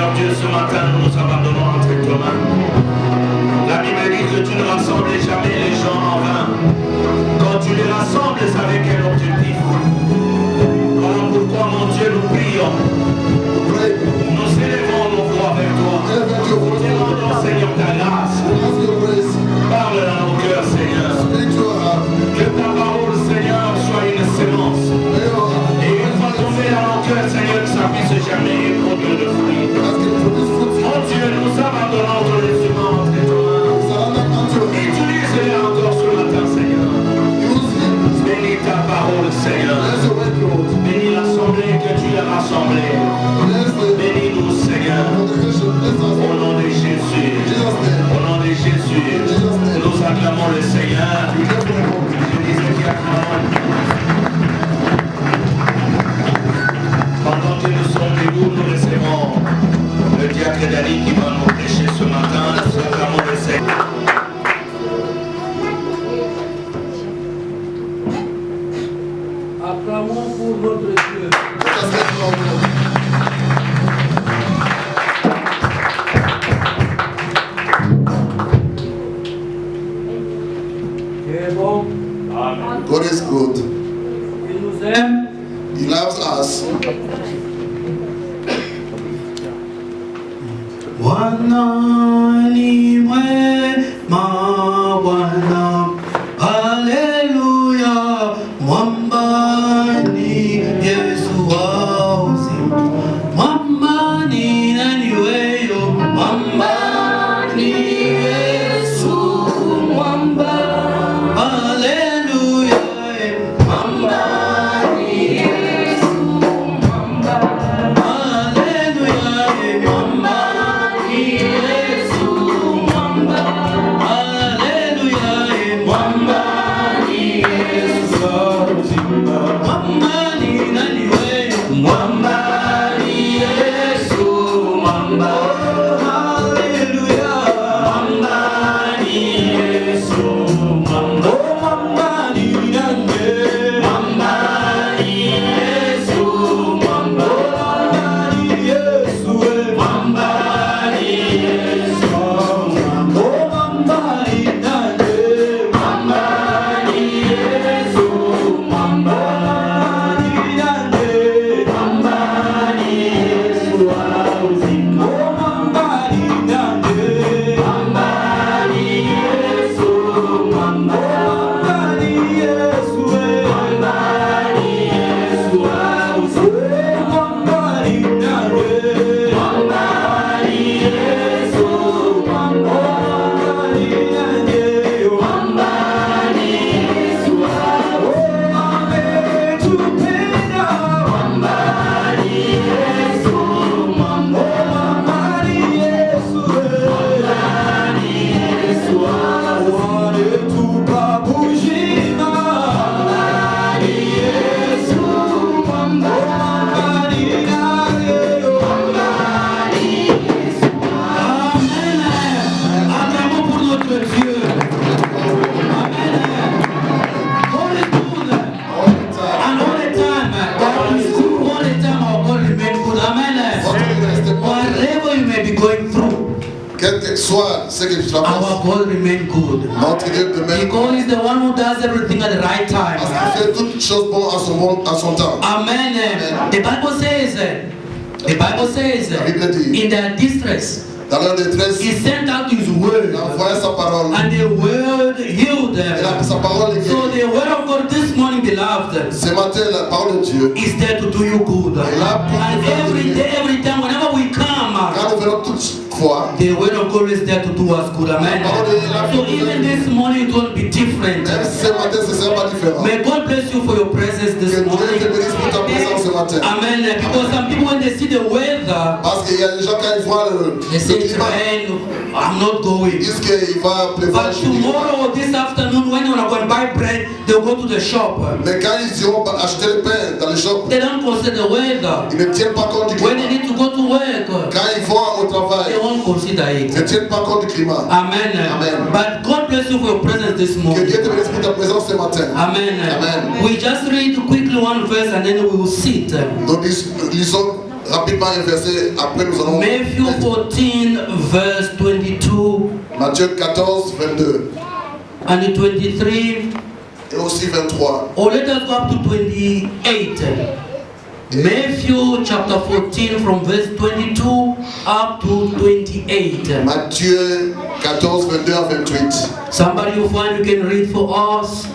Seigneur Dieu, ce matin, nous nous abandonnons entre tes mains. La Bible dit que tu ne rassembles jamais les gens en vain. Quand tu les rassembles, c'est avec quel objectif? Voilà pourquoi, mon Dieu, nous prions. Nous élevons nos voix vers toi. Nous demandons, Seigneur, ta grâce. Parle dans nos cœurs, Seigneur. Que ta parole, Seigneur, soit une sémence. Et une fois tombée dans nos cœurs, Seigneur, que ça puisse jamais produire de fruits. Mon Dieu, nous abandonnons entre les humains, entre tes mains. Utilise-les encore ce matin, Seigneur. Bénis ta parole, Seigneur. Bénis l'assemblée que tu as rassemblée. Bénis-nous, Seigneur. Au nom de Jésus. Au nom de Jésus. Nous acclamons le Seigneur. Je disais qu'il acclame. Pendant que nous sommes debout, nous recevons le diacre Dali qui va nous prêcher ce matin. Nous acclamons le Seigneur. Acclamons pour notre Dieu. Il est bon. Amen. God is good. Il nous aime. He loves us. Bwana ni mwema, Bwana, haleluya, mwamba ni Yesu wa uzima. Mwamba ni nani weyo? Mwamba ni Yesu, mwamba, haleluya, mwamba ni Yesu, mwamba, haleluya, mwamba. Soit ce que tu traverses, Our God remain good. notre Dieu demeure Because He's the one who does everything at the right time. parce qu'il fait toutes choses bonnes en son temps. Amen. The Bible says, La Bible dit, in their distress, dans leur détresse, He sent out His word, il a envoyé sa parole. and the word healed them. Sa parole est So guérie. the word of God this morning, beloved, Ce matin, la parole de Dieu is there to do you good. là pour And te faire every du day, bien. every time, whenever we come, Quand nous venons toutefois, the word of God is there to do us good. Amen. So even this morning, it will be different. même ce matin, ce ne sera pas différent. May God bless you for your presence Que this Dieu te morning. bénisse pour ta présence ce matin. Amen. Because some people, when they see the weather, Parce qu'il y a des gens, quand ils voient they le say it's climat, rain. I'm not going. ils disent qu'il va pleuvoir. But tomorrow or this afternoon, when they want to go and buy bread, they'll go to the shop. Mais quand ils iront acheter le pain dans le shop, They don't consider the weather. ils ne tiennent pas compte du When they climat. need to go to work, Quand ils vont au travail, they won't consider ils ne it. tiennent pas compte du climat. Amen. Amen. But God bless you for your presence this Que morning. Dieu te bénisse pour ta présence ce matin. Amen. Amen. We just read quickly one verse and then we will sit. Nous lisons Rapidement un verset, après nous allons... Matthew 14 verse 22 Matthieu 14, 22 and 23. et aussi 23. Or let us go up to 28. Matthew chapter 14 from verse 22 up to 28. Matthieu 14, 22 à 28. Somebody you find you can read for us.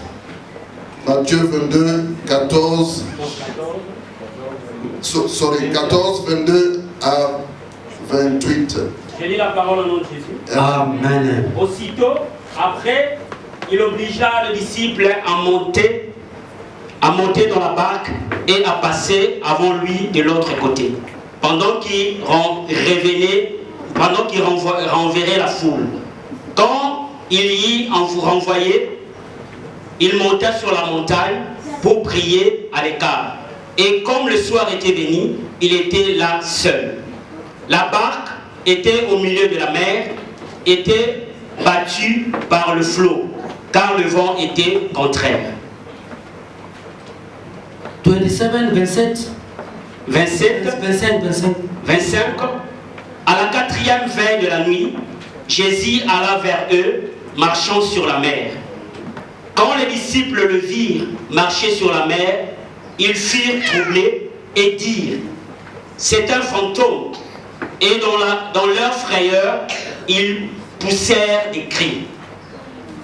Matthieu 22, 14. Sorry, 14, 22 à 28. Je lis la parole au nom de Jésus. Amen. Aussitôt, après, il obligea le disciple à monter dans la barque et à passer avant lui de l'autre côté, pendant qu'il renverrait la foule. Quand il y renvoyait, il monta sur la montagne pour prier à l'écart. Et comme le soir était venu, il était là seul. La barque était au milieu de la mer, était battue par le flot, car le vent était contraire. 27, 27. 25. À la quatrième veille de la nuit, Jésus alla vers eux, marchant sur la mer. Quand les disciples le virent marcher sur la mer, ils furent troublés et dirent: c'est un fantôme. Et dans leur frayeur, ils poussèrent des cris.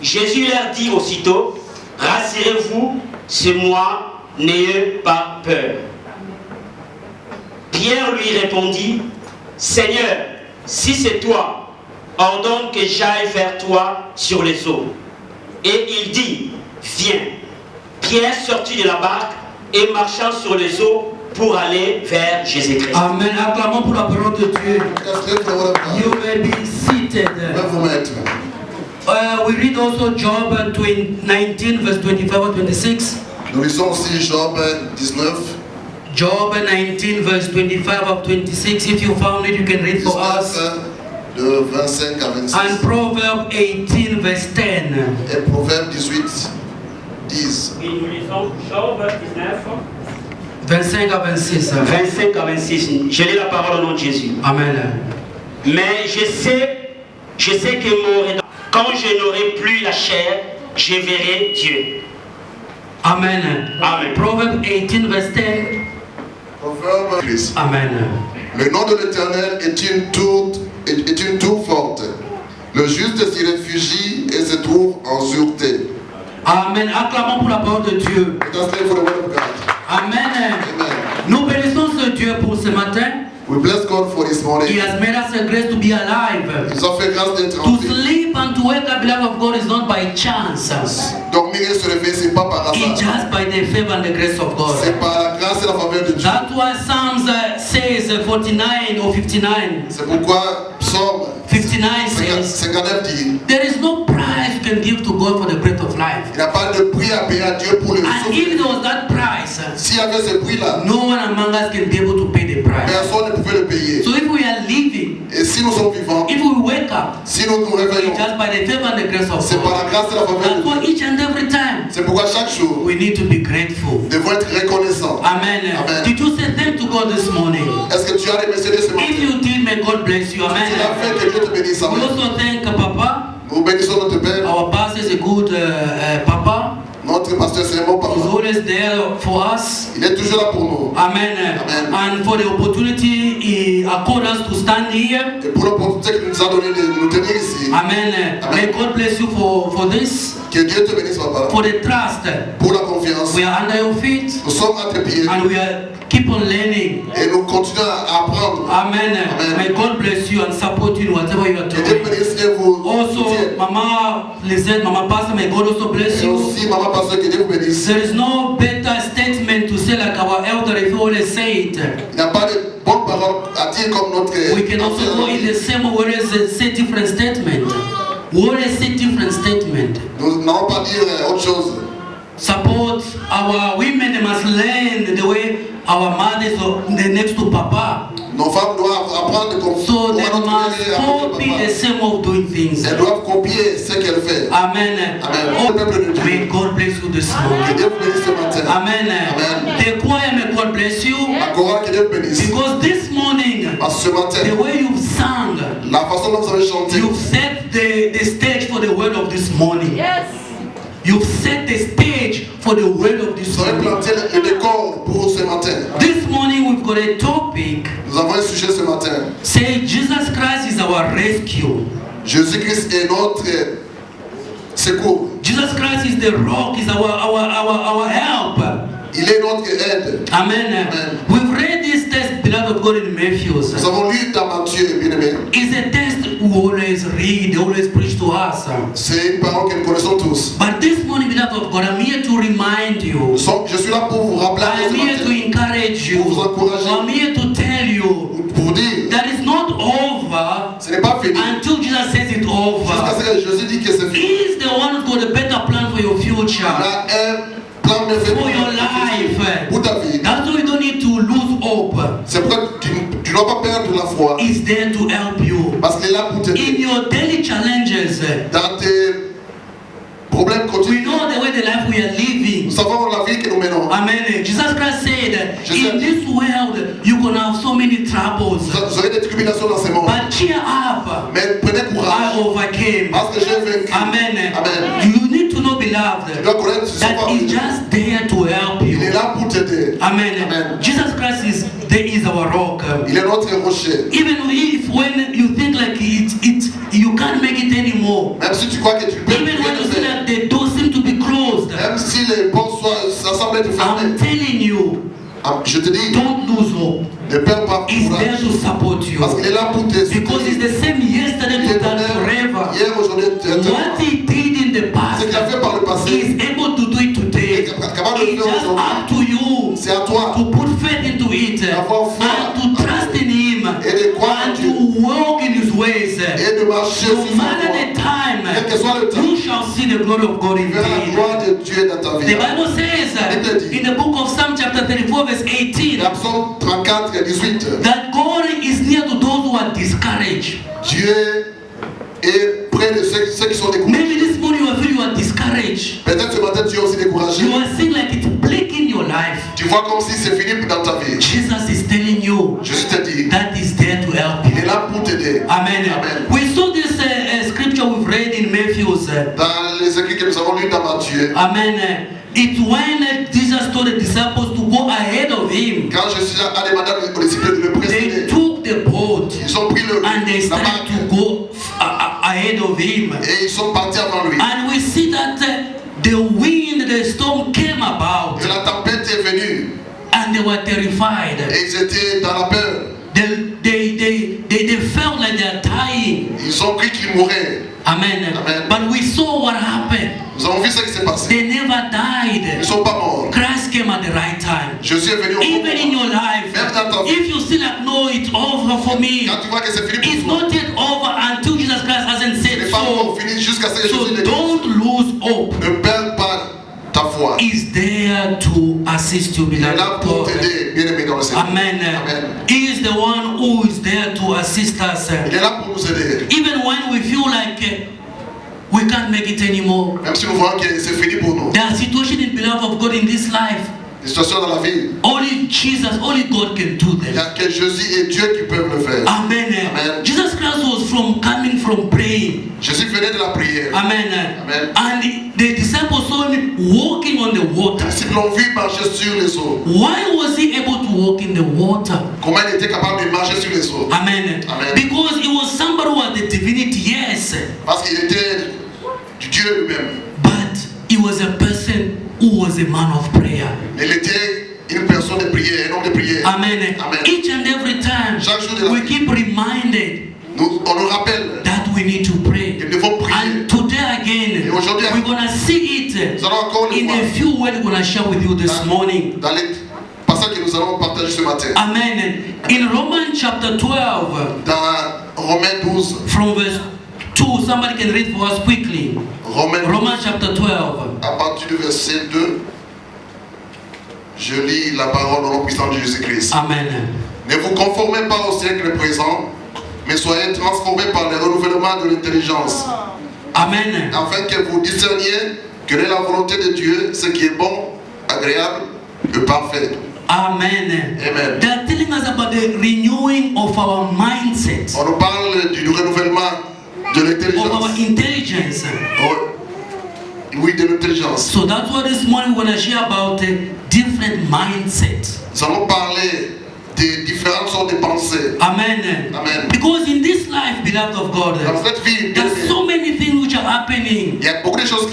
Jésus leur dit aussitôt: rassurez-vous, c'est moi, n'ayez pas peur. Pierre lui répondit: Seigneur, si c'est toi, ordonne que j'aille vers toi sur les eaux. Et il dit: viens. Pierre sortit de la barque et marcha sur les eaux pour aller vers Jésus-Christ. Amen. Acclamons pour la parole de Dieu. You may be seated. Vous mettre. We read also Job 19 verse 25 and 26. Nous lisons aussi Job 19. Job 19 verse 25 of 26. If you found it, you can read for us. De 25 à 26. And Proverbs 18 verse 10. Et Proverbe 18, 10. Et nous lisons Job 19. 25 à 26. 25 à 26. Je lis la parole au nom de Jésus. Amen. Mais je sais que quand je n'aurai plus la chair, je verrai Dieu. Amen. Amen. Proverbs 18 verse 10. Proverbe 10. Amen. Le nom de l'Éternel est une tour forte. Le juste s'y réfugie et se trouve en sûreté. Amen. Acclamons pour la parole de Dieu. Let us pray for the word of God. Amen. Amen. Nous bénissons ce Dieu pour ce matin. We bless God for this He morning. has made us a grace to be alive. Il nous a fait grâce d'être en To vie. sleep and to wake up, beloved of God, is not by chance. Dormir et se réveiller, c'est pas par It's hasard. just by the favor and the grace of God. C'est par la grâce et la faveur de Dieu. That's why Psalms says 49 or 59. C'est pourquoi Psaume 59 says, 59 dit: there is no price you can give to God for the breath of life. il n'y a pas de prix à payer à Dieu pour le And if souffle. there was that price, S'il y avait ce prix-là, no one among us can be able to pay the price. personne ne pouvait le payer. So if we are living, Et si nous sommes vivants, if we wake up, si nous nous réveillons, it's just by the favor and the grace of c'est par God. la grâce et la faveur That's de why Dieu. each and every time C'est pourquoi chaque jour, we need to be grateful. nous devons être reconnaissants. Amen. Amen. Did you say thank to God this morning? Est-ce que tu as remercié ce matin? If you did, may God bless you. Tu l'as Amen. fait, que Dieu te bénisse. We Amen. also thank Papa. Nous bénissons notre Père. Our pastor is a good Papa. Notre pasteur, c'est un bon He's papa. always there for us. Il est toujours là pour nous. Amen. Amen. And for the opportunity He accorded us to stand here. Et pour l'opportunité qu'il nous a donné de nous tenir ici, Amen. May God bless you for this, que Dieu te bénisse, papa. for the trust. Pour la confiance. We are under your feet Nous sommes à tes pieds and we are keep on learning. et nous continuons à apprendre. Amen. Amen. May God bless you and support you in whatever you are Que Dieu doing. bénisse et vous Also, soutienne. Mama Lizette, Mama Pastor, may God also bless Et you. aussi, maman pasteur, que Dieu vous bénisse. There is no better statement to say like our elder if you always say it. Il n'y a pas de bonnes paroles à dire comme notre. We can also go in the same way as say different statement. We always say different statement. Nous n'allons pas dire autre chose. Support our women, they must learn the way our mothers are next to Papa. Nos femmes doivent apprendre comme So they comment must notre mère copy et the same of doing things. elles doivent copier ce qu'elle fait. Amen. Amen. Oh, Le peuple de Dieu. may God bless you this Que morning. Dieu vous bénisse ce matin. Amen. Amen. The choir, may God bless you. La chorale, que Dieu vous bénisse. Because this morning, Parce que ce matin, the way you've sung, la façon dont vous avez chanté, you've set the stage for the word of this morning. Yes. You've set the stage for the word of this vous avez morning. planté le décor pour ce matin. This morning we've got a topic. Nous avons un sujet ce matin. Say Jesus Christ is our rescue. Jésus-Christ est notre secours. Jesus Christ is the rock, is our help. Il est notre aide. Amen. Amen. We've read this text, beloved of God, in Matthew. Nous avons lu dans Matthieu, bien-aimé. It's a text we always read, they always preach to us. C'est une parole que nous connaissons tous. But this morning, beloved of God, I'm here to remind you. Je suis là pour vous rappeler I'm ce here to matin, encourage you. Pour vous encourager. I'm here to tell you pour vous dire, that it's not over ce n'est pas fini. until Jesus says it's Jusqu'à over. ce que Jésus dit que c'est fini. He's the one who's got a better plan for your Il future, a un plan merveilleux for your life. pour ta vie. That's why you don't need to lose hope. C'est pourquoi tu ne dois pas perdre la foi. He's there to help you. Parce qu'il est là pour In t'aider. your daily challenges, Dans tes problèmes we quotidiens, know the way the life we are living. nous savons la vie que nous menons. Amen. Jesus Christ said, Je sais. in this world, you're going to have so many troubles. Vous aurez des tribulations dans ces mondes. But cheer up. Mais prenez I courage. overcame. Parce que j'ai vaincu. Amen. Amen. You need to know, Tu beloved, dois connaître ce that soir. He's just there to help Il est you. là pour t'aider. Amen. Amen. Jesus Christ is our rock. Il est notre rocher. Even if when you think like you can't make it anymore, Même si tu crois que tu peux even when you see that the doors seem to be closed, même si les portes semblent être fermées, I'm telling you, je te dis, don't lose hope. ne perds pas He's there courage. to support you. Parce qu'il est là pour te Because it's the same yesterday, Il est today, and même forever. hier, aujourd'hui, What he did in the ce past, qu'il a fait par le passé, he's able to do it today. capable de le It's faire just aujourd'hui. up to you C'est à toi to put faith into it D'avoir foi. and to trust in him Et de croire en and Dieu. to walk in his ways. et de marcher No sur sa matter voie. the time, Quel que soit le temps, you shall see the glory of God tu verras la indeed. gloire de Dieu dans ta The vie. Bible says in the book of Psalm chapter 34 verse 18 Dans Psaume 34, 18, that God is near to those who are discouraged. Dieu est près de ceux qui sont découragés. Maybe this morning you feel you are discouraged. Peut-être ce matin tu es aussi découragé. You are seeing like it's bleak in your life. Tu vois comme si c'est fini dans ta vie. Jesus is telling you Jésus te dit, that is there to help il est you. là pour t'aider. Amen. Amen. We saw this scripture we've read in Matthew. Dans les écrits que nous avons lus dans Matthieu, Amen. It's when Jesus told the disciples to go ahead of him. quand Jésus a demandé aux disciples de le They précéder, took the boat ils ont pris and they la started barque to go ahead of him. et ils sont partis avant lui. And we see that the wind, the storm came about, Et la tempête est venue and they were terrified. et ils étaient dans la peur. They felt like they are dying. Ils ont cru qu'ils mourraient. Amen. Amen. But we saw what happened. Nous avons vu ce qui s'est passé. They never Ils died. ne sont pas morts. Christ came at the right time. Jésus est venu au bon Even in moment. your life, Même dans ta vie. if you see like, no, it's over for me, Quand tu vois que c'est fini it's pour toi, not yet over until Jesus Christ hasn't ce said n'est pas so. encore fini jusqu'à ce que So Jésus ne dise. don't lose hope. Ne perds pas ta foi. He's there to assist you, Il est là beloved pour God. t'aider, bien-aimé dans le Seigneur. Amen. Amen. He is the one who is there to assist us. Il est là pour nous aider. Even when we feel like we can't make it anymore. Même si nous voyons que c'est fini pour nous. There are situations in beloved of God in this life. Des situations dans la vie, Only Jesus, only God can do il n'y them. a que Jésus et Dieu qui peuvent le faire. Amen. Amen. Jesus Christ was coming from praying. Jésus venait de la prière. Amen. Amen. And the disciples saw him walking on the water. Les disciples l'ont vu marcher sur les eaux. Why was he able to walk in the water? Comment il était capable de marcher sur les eaux? Amen. Amen. Because he was somebody who had the divinity, yes. Parce qu'il était du Dieu lui-même. But he was a person who was a man of prayer. Mais il était une personne de prière, un homme de prière. Amen. Amen. Each and every time Chaque jour de la we vie, keep reminded on nous rappelle that we need to pray. que nous devons prier. And today again, Et aujourd'hui, we're gonna see it Nous allons encore le in voir a few words we're gonna share with you this morning. dans les passages que nous allons partager ce matin. Amen. In Romans chapter 12, Dans Romains 12, from verse 2, somebody can read for us quickly. Romains 12, Romans chapter 12. à partir du verset 2, je lis la parole au nom puissant de Jésus-Christ. Amen. Ne vous conformez pas au siècle présent, mais soyez transformés par le renouvellement de l'intelligence, Amen. afin que vous discerniez quelle est la volonté de Dieu, ce qui est bon, agréable et parfait. Amen. Amen. They are telling us about the renewing of our mindset, On nous parle du renouvellement de of our l'intelligence. intelligence. Oui, de l'intelligence. So that's why this morning we're going to share about different mindsets. Nous allons parler des différentes sortes de pensées. Amen. Amen. Because in this life, beloved of God, Dans cette vie, there are so many things which are happening. il y a beaucoup de choses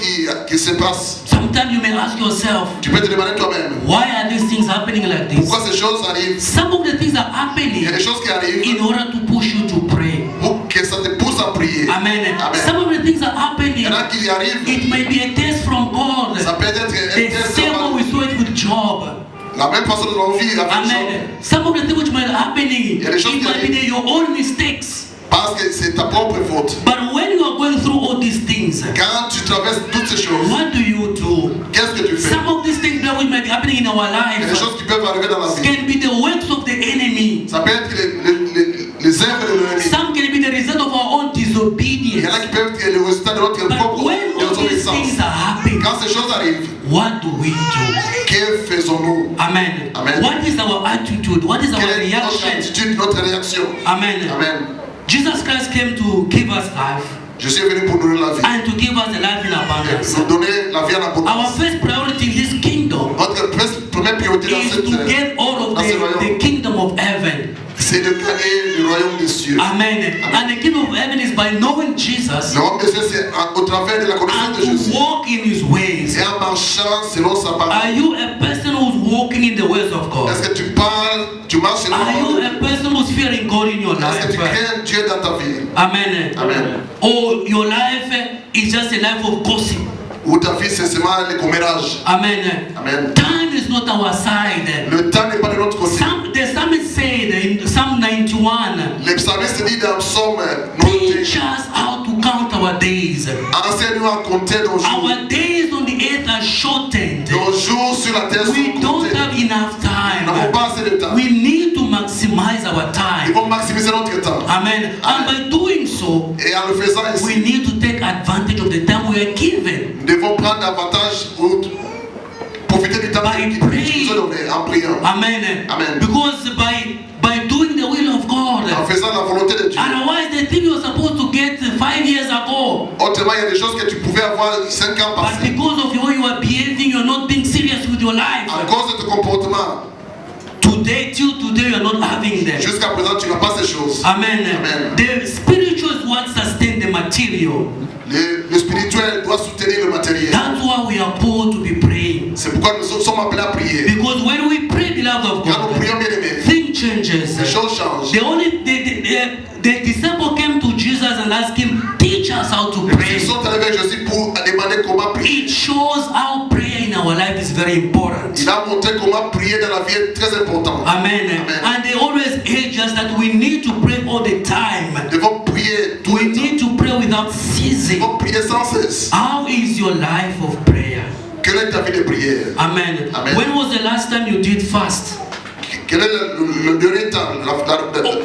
qui se passent. Sometimes you may ask yourself, Tu peux te demander toi-même, why are these things happening like this? pourquoi ces choses arrivent? Some of the things are Il happening y a des choses qui arrivent in order to push you to pray. pour que ça te pousse à prier. Amen. Amen. Some of the things are Il happening. y en a qui y arrivent, It may be a test from God. ça peut être un The test. same way we saw it with Job. La même façon dont on vit avec Job. Amen. Some of the things which might be happening, Il y a des choses it qui might be arrivent. your own mistakes. Parce que c'est ta propre faute. But when you are going through all these things, Quand tu traverses toutes ces choses, what do you do? qu'est-ce que tu fais? Some of these things that which might be happening in our Il y a des lives choses qui peuvent arriver dans la vie. can be the works of the enemy. Ça peut être les œuvres de l'ennemi. Some can be the result of our own Il y disobedience. en a qui peuvent être le résultat de notre But propre when all these désobéissance. things are happening, Quand ces choses arrivent, what do we do? que faisons-nous? Amen. Amen. What is our attitude? What is our Quelle est notre reaction? attitude, notre réaction? Amen. Amen. Jesus Christ came to give us life Je suis venu pour donner la vie. and to give us a life in abundance. Nous donner la vie en Our abondance. first priority in this kingdom Notre première priorité dans is cette to get all of dans ce the royaume, kingdom of heaven. c'est de gagner le royaume des cieux. Amen. And the kingdom of heaven is by knowing Jesus Le royaume des cieux, c'est au travers de la and connaissance de to Jésus. walk in his ways. Et en marchant selon sa Are parole. you a person who's walking in the ways of God? Est-ce que tu parles, tu marches selon la Are you parole de a Dieu? person who's fearing God in your Est-ce que tu life? crains Dieu dans ta vie? Amen. Amen. Or your life is just a life of gossip. Ou ta vie, c'est seulement le commérage. Amen. Amen. Time is not our side. Le temps n'est pas de notre côté. The psalmist said in Psalm 91, Le psalmiste dit dans Psaume teach 90, us how to count our days. enseigne-nous à compter nos jours. Our days on the earth are shortened. Nos jours sur la terre We sont don't comptés. have enough Nous n'avons time. pas assez de temps. We need to maximize our Il time. faut maximiser notre temps. Amen. And by doing so, Et en le faisant we ainsi, need to take advantage of the time we are given. nous devons prendre avantage ou profiter du temps By qui nous praying. est donné en priant. Amen. Amen. Because by doing the will of God, En faisant la volonté de Dieu. otherwise the thing you're supposed to get 5 years ago, Autrement, il y a des choses que tu pouvais avoir 5 ans but passés. because of the way you are behaving, you're not being serious with your life. À cause de ton comportement, Today, till today, you're not having them. jusqu'à présent, tu n'as pas ces choses. Amen. Amen. The spiritual is what sustain the material. Le spirituel doit soutenir le matériel. That's why we are called to be praying. C'est pourquoi nous sommes appelés à prier. Because when we pray, beloved of Quand nous God, prions, bien aimés, things changes. les choses changent. The disciple came to Jesus and asked him, teach us how to pray. Ils sont allés vers Jésus pour demander comment prier. It shows how prayer in our life is very important. Il a montré comment prier dans la vie est très important. Amen. Amen. And they always urge us that we need to pray all the time. Nous devons prier tout We le temps. need to pray without Nous ceasing. devons prier sans cesse. How is your life of prayer? Quelle est ta vie de prière? Amen. Amen. When was the last time you did fast? Quel est le dernier temps?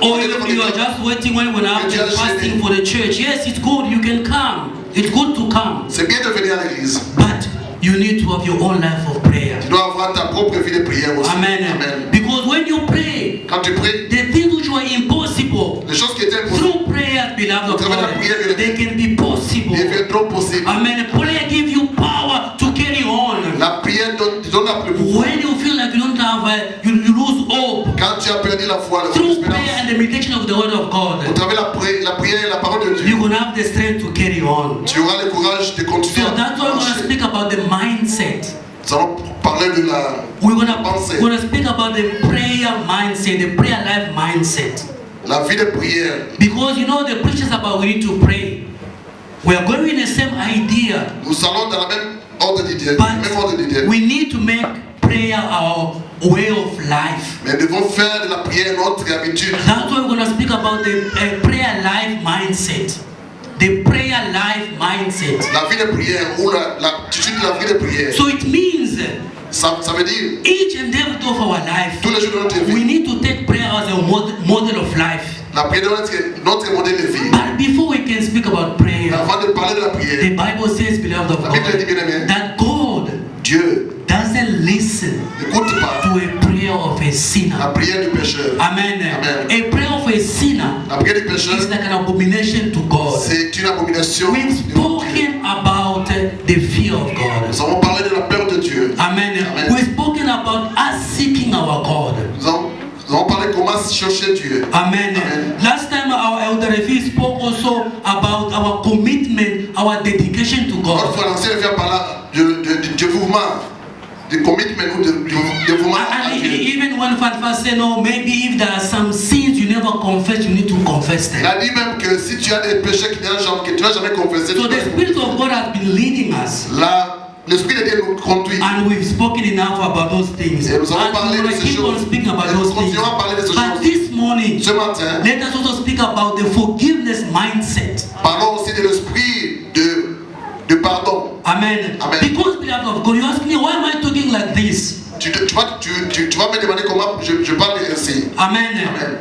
Or you are just waiting when we have been fasting for the church? Yes, it's good. You can come. It's good to come. C'est bien de venir à l'église. But you need to have your own life of prayer. Tu dois avoir ta propre vie de prière aussi. Amen. Amen. Because when you pray, Quand tu pries, the things which were impossible, les choses qui étaient impossibles through prayers, beloved of God, they can be possible. deviendront possibles. Amen. Prayer gives you power to carry on. La prière donne la plus pouvoir. When you feel like you don't have, you lose hope. Quand tu as perdu la foi, Through prayer l'espérance, and the meditation of the word of au God, travers la prière et la parole de Dieu, you're going to have the strength to carry on. tu auras le courage de continuer So à that's why we're going to marcher. speak about the mindset. Nous allons parler de la We're going pensée, to speak about the prayer mindset, the prayer life mindset. la vie de prière. Because you know the preachers about we need to pray. We are going in the same idea, Nous allons dans la même ordre d'idée, même ordre d'idée. but we need to make prayer our way of life. Mais nous devons faire de la prière notre habitude. That's why we're going to speak about the prayer life mindset. The prayer life mindset. La vie de prière ou la tu de la vie de prière. So it means Ça veut dire, each and every day of our life, tous les jours de notre we vie, need to take prayer as a model of life. la prière doit être notre modèle de vie. But before we can speak about prayer, Avant de parler de la the prière, Bible says, beloved of la Bible dit God, bien aimé, that God Dieu doesn't listen n'écoute pas to a prayer of a la sinner. prière du pécheur. Amen. Amen. A prayer of a sinner La prière du pécheur, is like an abomination to God. c'est une abomination. We've spoken about the fear of God. Nous avons parlé de la peur de Dieu. Amen. Amen. We've spoken about us seeking our God. Nous avons parlé comment chercher Dieu. Amen. Amen. Last time our elder Refi spoke also about our commitment, our dedication to Notre God. frère l'ancien vient parler du dévouement, du commitment ou du dévouement à And Dieu. even when Fatfa said, no, maybe if there are some sins you never confess, you need to confess Il them. a dit même que si tu as des péchés que tu n'as jamais confessés, So the Spirit of God has been leading us. l'Esprit de Dieu nous conduit. And we've spoken enough about those things. Et nous avons And parlé we're de going to ces keep on choses. speaking about Et nous those things. continuerons à parler de ces But choses. this morning, Ce matin, let us also speak about the forgiveness mindset. parlons aussi de l'esprit de pardon. Amen. Amen. Because, beloved of God, you ask me, why am I talking like this? Tu vas me demander comment je parle ainsi. Amen. Amen.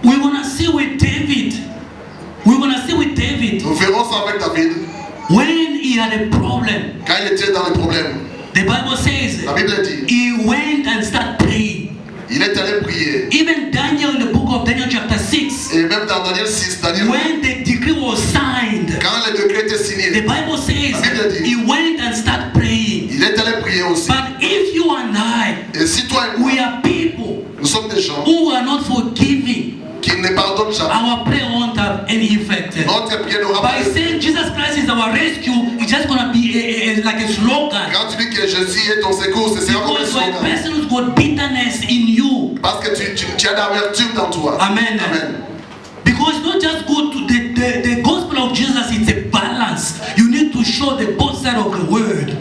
We want to see with David. We want to see with David Nous verrons ça avec David when he had a problem. quand il était dans les problèmes. The Bible says La Bible dit, he went and started praying. il est allé prier. Even Daniel in the book of Daniel chapter 6, Et même dans Daniel 6, when the decree was signed, quand le décret était the signé, Bible says La Bible dit, he went and started praying. il est allé prier aussi. But if you and I, Et si toi et moi, we are people nous sommes des gens who are not forgiving, qui ne pardonnent jamais, our prayer won't have any effect. notre prière n'aura pas By d'effet. saying Jesus Christ is our rescue, it's just going to be like a slogan. Quand tu dis que Jésus est ton secours, c'est un Because you're a slogan. person who's got bitterness in you. Parce que tu as de l'amertume dans toi. Amen. Amen. Because it's not just good to the gospel of Jesus, it's a balance. You need to show the both side of the word.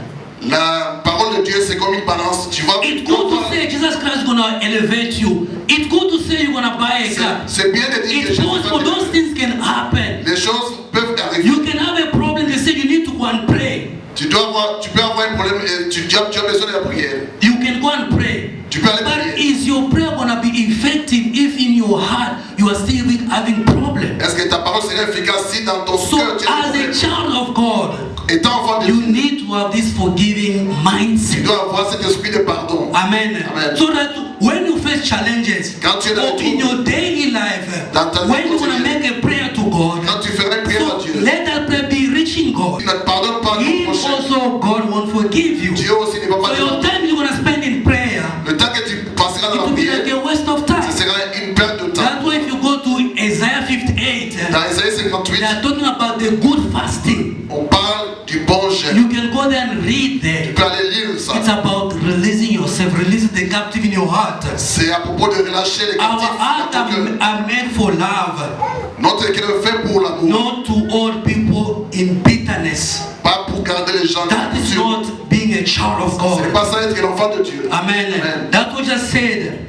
La parole de Dieu, c'est comme une balance. Tu vois, It's good to say Jesus Christ is going to elevate you. It's good to say you're going to buy a car. c'est bien de dire que It's Jésus possible, va those t'aider. things can happen. Les choses peuvent arriver. You can have a problem, they say you need to go and pray. Tu peux avoir un problème et tu as besoin de la prière. You can go and pray. Tu peux aller But prier. is your prayer going to be effective if in your heart you are still having problems? Est-ce que ta parole sera efficace si dans ton So cœur tu as as des a problèmes? child of God, Étant enfant de you Dieu, need to have this forgiving tu mindset. dois avoir cet esprit de pardon. Amen. Amen. So that when you face challenges Quand tu es dans or les in troubles, your daily life, dans ta vie when you want to quotidienne, make a prayer to God, quand tu feras une prière à so Dieu, let that prayer be reaching God. tu ne te pardonnes pas ton Him prochain. also God won't forgive you. Dieu aussi ne va pas So te your pardonner. time you're going to spend in prayer, Le temps que tu passeras it dans la will be prière, like a waste of time. ce sera une perte de temps. That's why if you go to Isaiah 58, Dans Isaïe 58, they are talking about the good fasting. on parle du bon jeûne. You can go there and read Tu there. peux aller lire ça. It's about releasing yourself, releasing the captive in your heart. C'est à propos de relâcher les Our captifs heart dans ton cœur. are made for love, Notre cœur est fait pour l'amour, not to hold people in bitterness. pas pour garder les gens. That is not being a child of Ce n'est God. pas ça être l'enfant de Dieu. Amen. Amen. That's what Jesus said.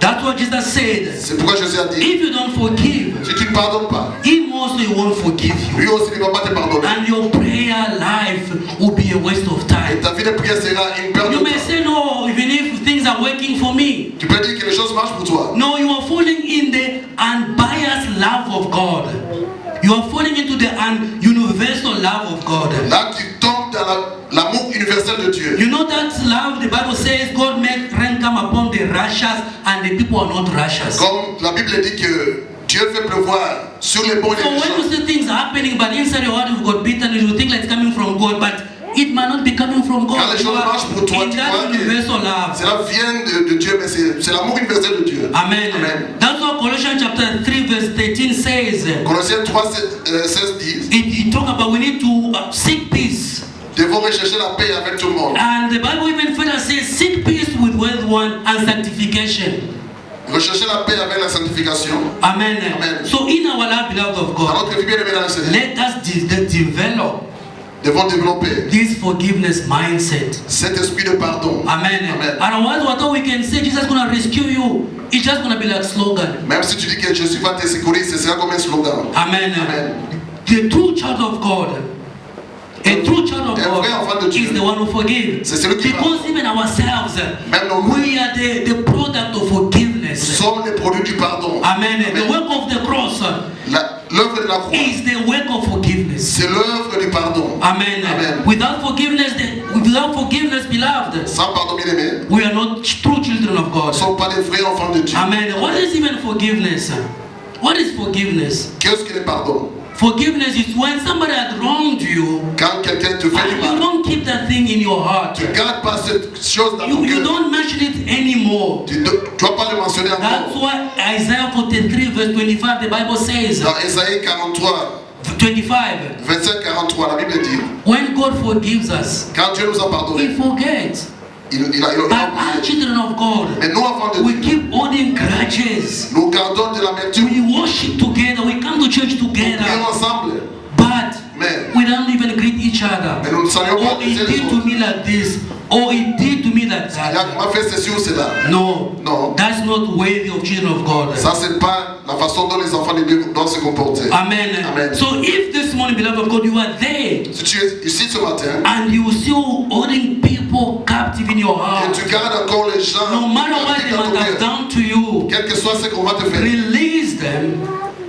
That's what Jesus said. C'est pourquoi Jésus a dit, If you don't forgive, si tu ne pardonnes pas, Him also He won't forgive you. lui aussi ne va pas te pardonner. And your prayer life will be a waste of Et time. ta vie de prière sera une perte de You may temps. say, no, even if things are working for me. Tu peux dire que les choses marchent pour toi. No, you are falling in the unbiased love of God. You are falling into the universal love of God. Là, tu tombes dans l'amour universel de Dieu. You know that love, the Bible says, God made rain come upon the righteous and the people are not righteous. So Comme la Bible dit que Dieu fait pleuvoir sur les bons et les when you méchants. see things happening, but inside your heart you've got bitterness, you think like it's coming from God, but it might not be coming from God. Quand les You choses are marchent pour toi, in tu that vois que universal love. cela vient de Dieu, mais c'est l'amour universel de Dieu. Amen. Amen. That's what Colossians chapter 3 verse 13 says. Colossiens 3, 16 dit, It talk about we need to seek peace. devons rechercher la paix avec tout le monde. And the Bible even further says, seek peace with one and sanctification. Rechercher la paix avec la sanctification. Amen. Amen. So in our life, beloved of Dans God, notre vie bien aimée dans le Seigneur, let us develop devons développer this forgiveness mindset. cet esprit de pardon. Amen. Amen. Otherwise, what we can say, Jesus is going to rescue you. It's just going to be like slogan. Même si tu dis que Jésus va te secourir, ce sera comme un slogan. Amen. Amen. The true child of God A true child of Un vrai enfant de God Dieu. is the one who forgives. C'est celui qui Because even ourselves, Même nos we are the product of Nous forgiveness. sommes les produits du pardon. Amen. The work of the cross L'œuvre de la croix, is the work of forgiveness. c'est l'œuvre du pardon. Amen. Amen. Without forgiveness, beloved, Sans pardon, bien aimé, we are not true children of nous God. ne sommes pas des vrais enfants de Dieu. Amen. What is even forgiveness? What is forgiveness? Qu'est-ce que le pardon? Forgiveness is when somebody had wronged you Quand quelqu'un te fait du and you mal, don't keep that thing in your heart. tu ne gardes pas cette chose dans ton You cœur. don't mention it anymore. Tu ne dois pas le mentionner That's encore. why Isaiah 43 verse 25, the Bible says, Dans Ésaïe 43, 25, 25-43, la Bible dit, when God forgives us, quand Dieu nous a He pardonné, forgets. il But as a oublié. children of God, Mais nous, enfants de we Dieu, keep holding grudges. nous gardons de l'amertume. We worship together. We come to church Nous prions together. ensemble, But mais we don't even greet each other. nous ne saluons pas Oh, les he uns les did to autres. me like this. Oh, he did to me like Il that. m'a fait ceci ou cela. No, Non. that's not worthy of children of God. Ça, c'est pas la façon dont les enfants de Dieu doivent se comporter. Amen. Amen. So if this morning, beloved of God, you are there Si tu es ici ce matin and you still holding people captive in your et heart, tu gardes encore les gens no matter what they dans might ton have cœur, done to you, quel que soit ce qu'on va te faire, release them.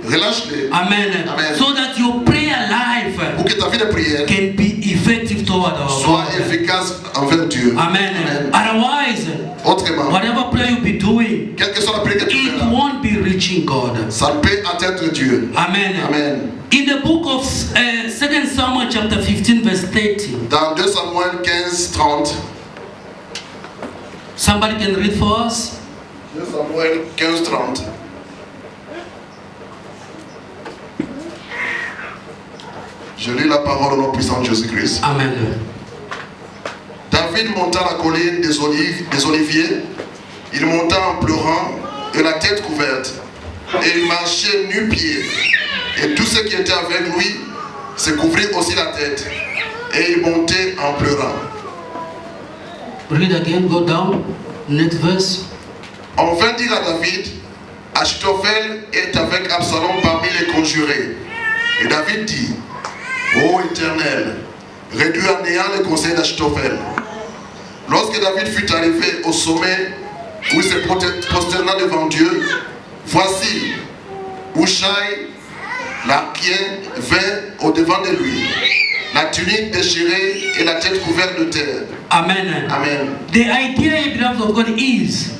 relâche-les Amen. Amen. So that your prayer life pour que ta vie de prière can be effective toward our soit God. efficace envers Dieu. Amen. Amen. Otherwise, Autrement, whatever prayer you'll be doing, quelle que soit la prière que tu it feras, won't be reaching God. ça ne peut atteindre Dieu. Amen. Amen. In the book of 2 Samuel chapter 15 verse 30, Dans 2 Samuel 15, 30, somebody can read for us? 2 Samuel 15, 30. Je lis la parole au nom puissant de Jésus-Christ. Amen. David monta la colline des Oliviers. Il monta en pleurant et la tête couverte. Et il marchait nu-pied. Et tous ceux qui étaient avec lui se couvrirent aussi la tête. Et il montait en pleurant. Read again, go down. Next verse. On vint dire à David, Achitophel est avec Absalom parmi les conjurés. Et David dit, ô Éternel, réduis à néant les conseils d'Achitophel. Lorsque David fut arrivé au sommet où il se prosterna devant Dieu, voici, Hushai, l'archien, vint au-devant de lui, la tunique déchirée et la tête couverte de terre. Amen. Amen. The idea, beloved of God, is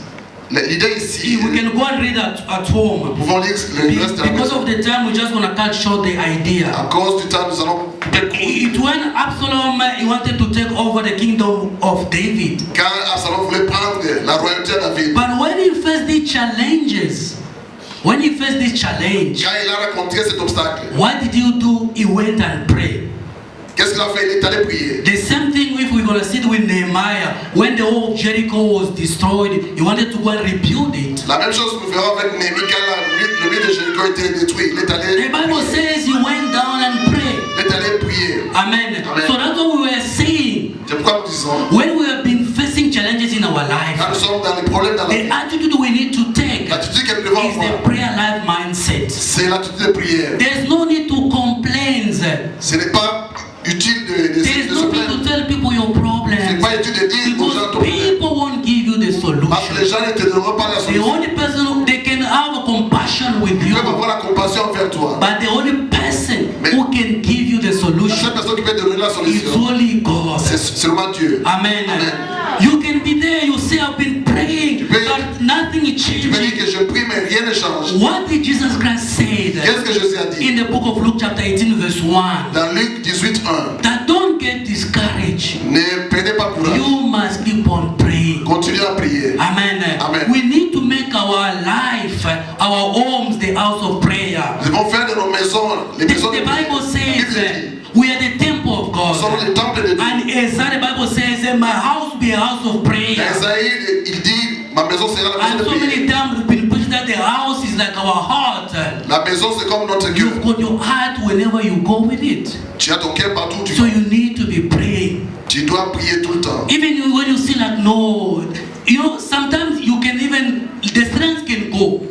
L'idée ici, we can go and read at home. nous pouvons lire le reste de la Because maison. of the time, we're just going to cut short the idea. À cause du temps, nous allons couper court. It when Absalom he wanted to take over the kingdom of David. Quand Absalom voulait prendre la royauté à David, But when he faced these challenges, when he faced this challenge, quand il a rencontré cet obstacle, what did he do? He went and prayed. qu'est-ce qu'il a fait? Il est allé prier. The same thing if we're going to see it with Nehemiah. When the whole Jericho was destroyed, he wanted to go and rebuild it. La même chose nous verrons avec Néhémie quand le mur de Jéricho a été détruit. Il est allé The Bible says he went down and prayed. Il est allé prier. Amen. Amen. So that's what we were saying. C'est pourquoi nous disons, When we have been facing challenges in our quand life, nous sommes dans les problèmes dans la the vie, attitude we need to take l'attitude que nous devons is the avoir, prayer life mindset. c'est l'attitude de prière. There's no need to complain. Ce n'est pas utile de There's se no need plaindre. to tell people your Ce n'est problems. pas utile de dire aux gens Because ton problème. people won't give you the Parce que les solution. gens ne te donneront pas la The solution. only person who they can have a compassion with Ils you, peuvent avoir la compassion envers toi. but the only person Mais- who can give you the La solution seule personne qui peut te donner la is solution, only God. c'est seulement Dieu. Amen. Amen. You can be there, you say, I've been praying, peux- but nothing is Tu peux dire changing. que je prie mais rien ne change. What did Jesus Christ say Qu'est-ce que Jésus a dit? in the book of Luke chapter 18 verse 1? Dans Luc 18, 1, That don't get discouraged. ne perdez pas courage. You must keep on praying. Continuez à prier. Amen. Amen. We need to make our life, our homes, the house of prayer. Nous devons faire de nos maisons les The, maisons de the prière. Bible says Bible dit, we are the temple of nous sommes God. le temple de Dieu. And Isaiah, the Bible says, my house will be a house of prayer. Isaïe, il dit, ma maison sera la maison And de so prière. many times we've been preached that the house is like our heart. La maison c'est comme notre You've cœur. got your heart whenever you go with it. Tu as ton cœur partout où tu So vas. you need to be praying. Tu dois prier tout le temps. Even when you see like, no, you know, sometimes you can even, the strength can go.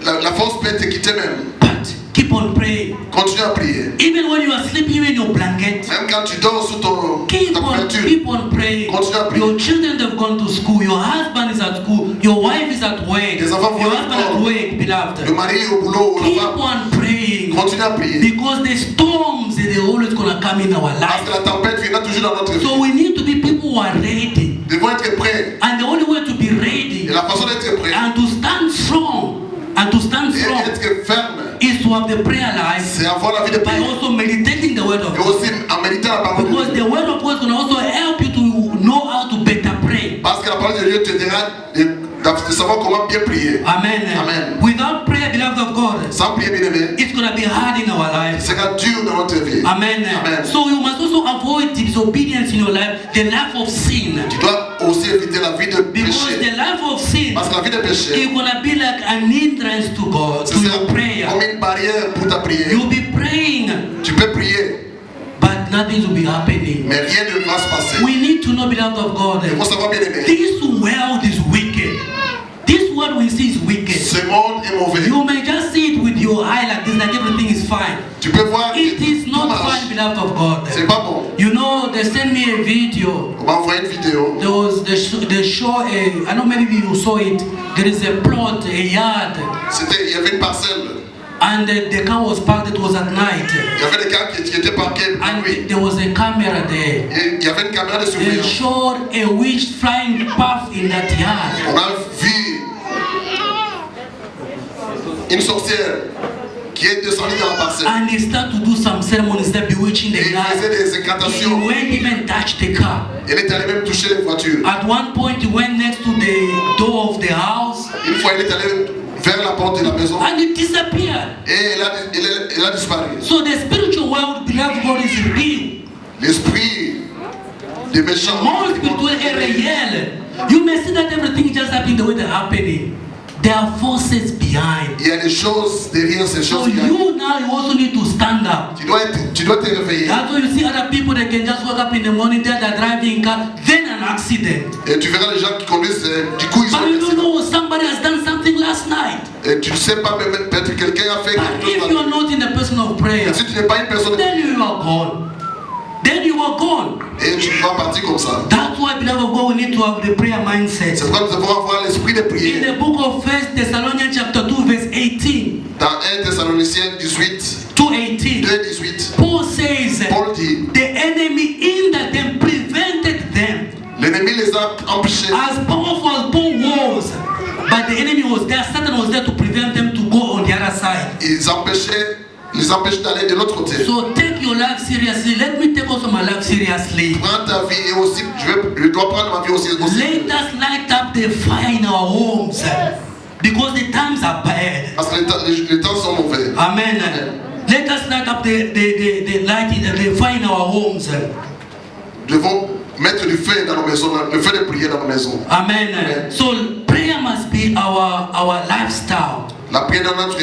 La force peut te quitter même. But keep on praying. Continue à prier. Even when you are sleeping in your blanket, Même quand tu dors sous ton, keep ta on couverture, praying. continue à prier. Your children have gone to school. Your husband is at school. Your wife is at work. Les enfants vont Your à husband at l'école. work, beloved. Le mari au boulot, la Keep femme, on praying. continue à prier. Because the storms, they're always going to come in our Parce life. que la tempête viendra toujours dans notre vie. So we need to be people who are ready. Nous devons être prêts. And the only way to be ready Et la façon d'être prêt and to stand strong et être ferme, is to have the prayer life c'est avoir la vie de by prière. also meditating the word of Et God. aussi en méditant la parole de Because Dieu. the word of God is going to also help you to know how to better pray. Parce que la parole de Dieu te dira de savoir comment bien prier. Amen. Amen. Without prayer, beloved of God, Sans prier, bien aimé, it's going to be hard in our lives. ce sera dur dans notre vie. Amen. Amen. So you must also avoid disobedience in your life, the life of sin. Tu dois aussi éviter la vie de Because péché. the life of sin Parce que la vie de péché, is going to be like an hindrance to God, ce to sera your prayer. comme une barrière pour ta prière. You'll be praying, Tu peux prier, but nothing will be happening. mais rien ne va se passer. We need to know, beloved of God, Il faut savoir, bien aimé, this world is wicked. This world we see is wicked. ce monde est mauvais. You may just see it with your eye like this, like everything is fine. Tu peux voir It que is tout not marche. fine, beloved of God. C'est pas bon. You know, they sent me a video. On m'a envoyé une vidéo. There was they show a, I know maybe you saw it. There is a plot, a yard, Il y avait une parcelle. and the car was parked. It was at night, Il y avait des gars qui étaient parqués la and nuit. there was a camera there. Et il y avait une caméra de They surveillance. showed a witch flying past in that yard. On a vu une sorcière qui est descendue dans la parcelle. And they start to do some ceremonies, they're bewitching Et the il faisait yard. des He incantations. went even touch the car. Elle est allée même toucher les voitures. At one point, he went next to the door of the house, Une fois, elle est allée vers la porte de la maison and it disappeared. et elle a disparu. So the spiritual world, beloved God, is real. L'esprit des méchants. More spiritual est réel. You may see that everything just happening the way they're happening. There are forces behind. Il y a des choses derrière ces So choses. you now you also need to stand up. Tu dois te réveiller. That's why you see other people that can just wake up in the morning, they're driving car, then an accident. Et tu verras les gens qui conduisent, du coup ils ont But you un don't accident. know somebody has done something last night. Et tu ne sais pas, peut-être quelqu'un a fait But quelque chose. if you are not in the person of prayer, Et si tu n'es pas une personne, then you are gone. Then you are gone. et tu vas partir comme ça. That's why, beloved of God, we need to have the prayer mindset. C'est pourquoi nous devons avoir l'esprit de In prière. the book of 1 Thessalonians chapter 2 verse 18 Dans 1 Thessaloniciens 18, to 18, 2-18, Paul says Paul dit, the enemy hindered them, prevented them. l'ennemi les a empêchés. As powerful as Paul was, but the enemy was there, Satan was there to prevent them to go on the other side. Les empêchent d'aller de l'autre côté. So take your life seriously. Let me take also my life seriously. Prends ta vie et aussi, je dois prendre ma vie aussi. Let us light up the fire in our homes because the times are bad. Parce que les temps sont mauvais. Amen. Let us light up the light in the fire in our homes. Nous devons mettre du feu dans nos maisons, le feu de prière dans nos maisons. Amen. Amen. So prayer must be our lifestyle, La prière dans notre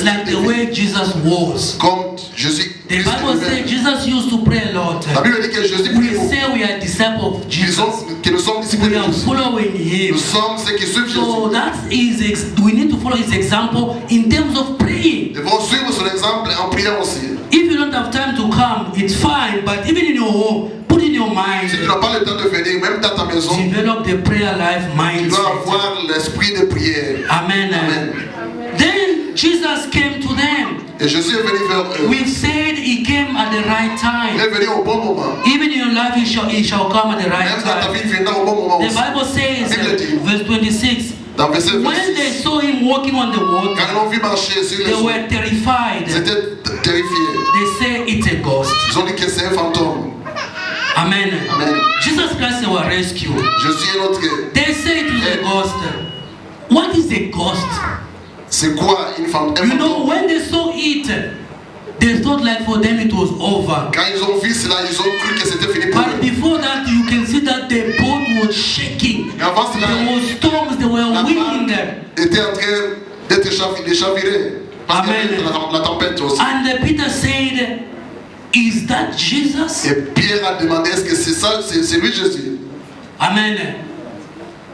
like style the de vie. way Jesus was. Comme Jésus The Christ Bible says lui-même. Jesus used to pray a lot. La Bible dit que Jésus We prie beaucoup. say we are disciples of Jesus. Que nous sommes disciples We de are Jésus. following Him. Nous sommes ceux qui suivent So Jésus. that is we need to follow His example in terms of praying. Nous devons suivre son exemple en prière aussi. If you don't have time to come, it's fine. But even in your home, put in your Si tu mind, n'as pas le temps de venir, même dans ta maison, develop the prayer life tu dois mindset. avoir l'esprit de prière. Amen. Amen. Then Jesus came to them. Et Jésus est venu vers eux. We've said He came at the right Il time. est venu au bon moment. Even in your life, He shall come at the right Même dans ta time. vie, il viendra au bon moment The aussi. Bible says, Bible dit. verse 26, Dans verset when they 26, saw Him walking on the quand water, ils l'ont vu marcher sur les they eaux, were terrified. ils étaient terrifiés. They say it's a ghost. Ils ont dit que c'est un fantôme. Amen. Amen. Jesus Christ is our rescue. Jésus est notre. They say it is a ghost. What is a ghost? C'est quoi un You fantôme? know, when they saw it, they thought like for them it was over. Quand ils ont vu cela, ils ont cru que c'était fini pour But eux. before that, you can see that the boat was shaking. Mais avant cela, There was storms, there were la wind. barque était en train d'être chavirée. Parce qu'il y avait la tempête aussi. And Peter said, is that Jesus? Et Pierre a demandé, est-ce que c'est ça, c'est lui Jésus? Amen.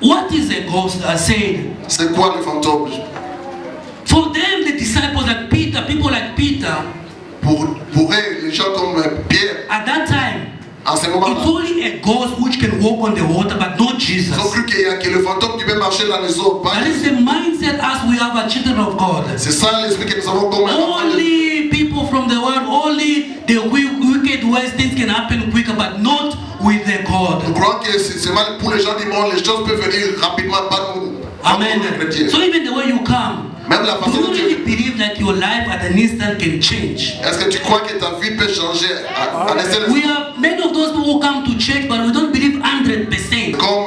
What is a ghost? I said. C'est quoi le fantôme? For them, the disciples like Peter, people like Peter, pour eux, les gens comme Pierre, At that time, en ce it's moment-là, only a ghost which can walk on the water, but not Jesus. ils ont cru qu'il y a que le fantôme qui peut marcher dans les eaux. That is the mindset as we are the children of God. C'est ça l'esprit que nous avons comme enfants de Dieu. Only people from the world, only the wicked ways, things can happen quicker, but not with the God. Nous croyons que c'est mal pour les gens du monde, les choses peuvent venir rapidement, pas nous. Pas Amen. pour les chrétiens. So even the way you come, Même la do façon you dont tu really believe that your life at an instant can change? Est-ce que tu crois que ta vie peut changer à l'instant We have many of those people who come to church, but we don't believe 100%. comme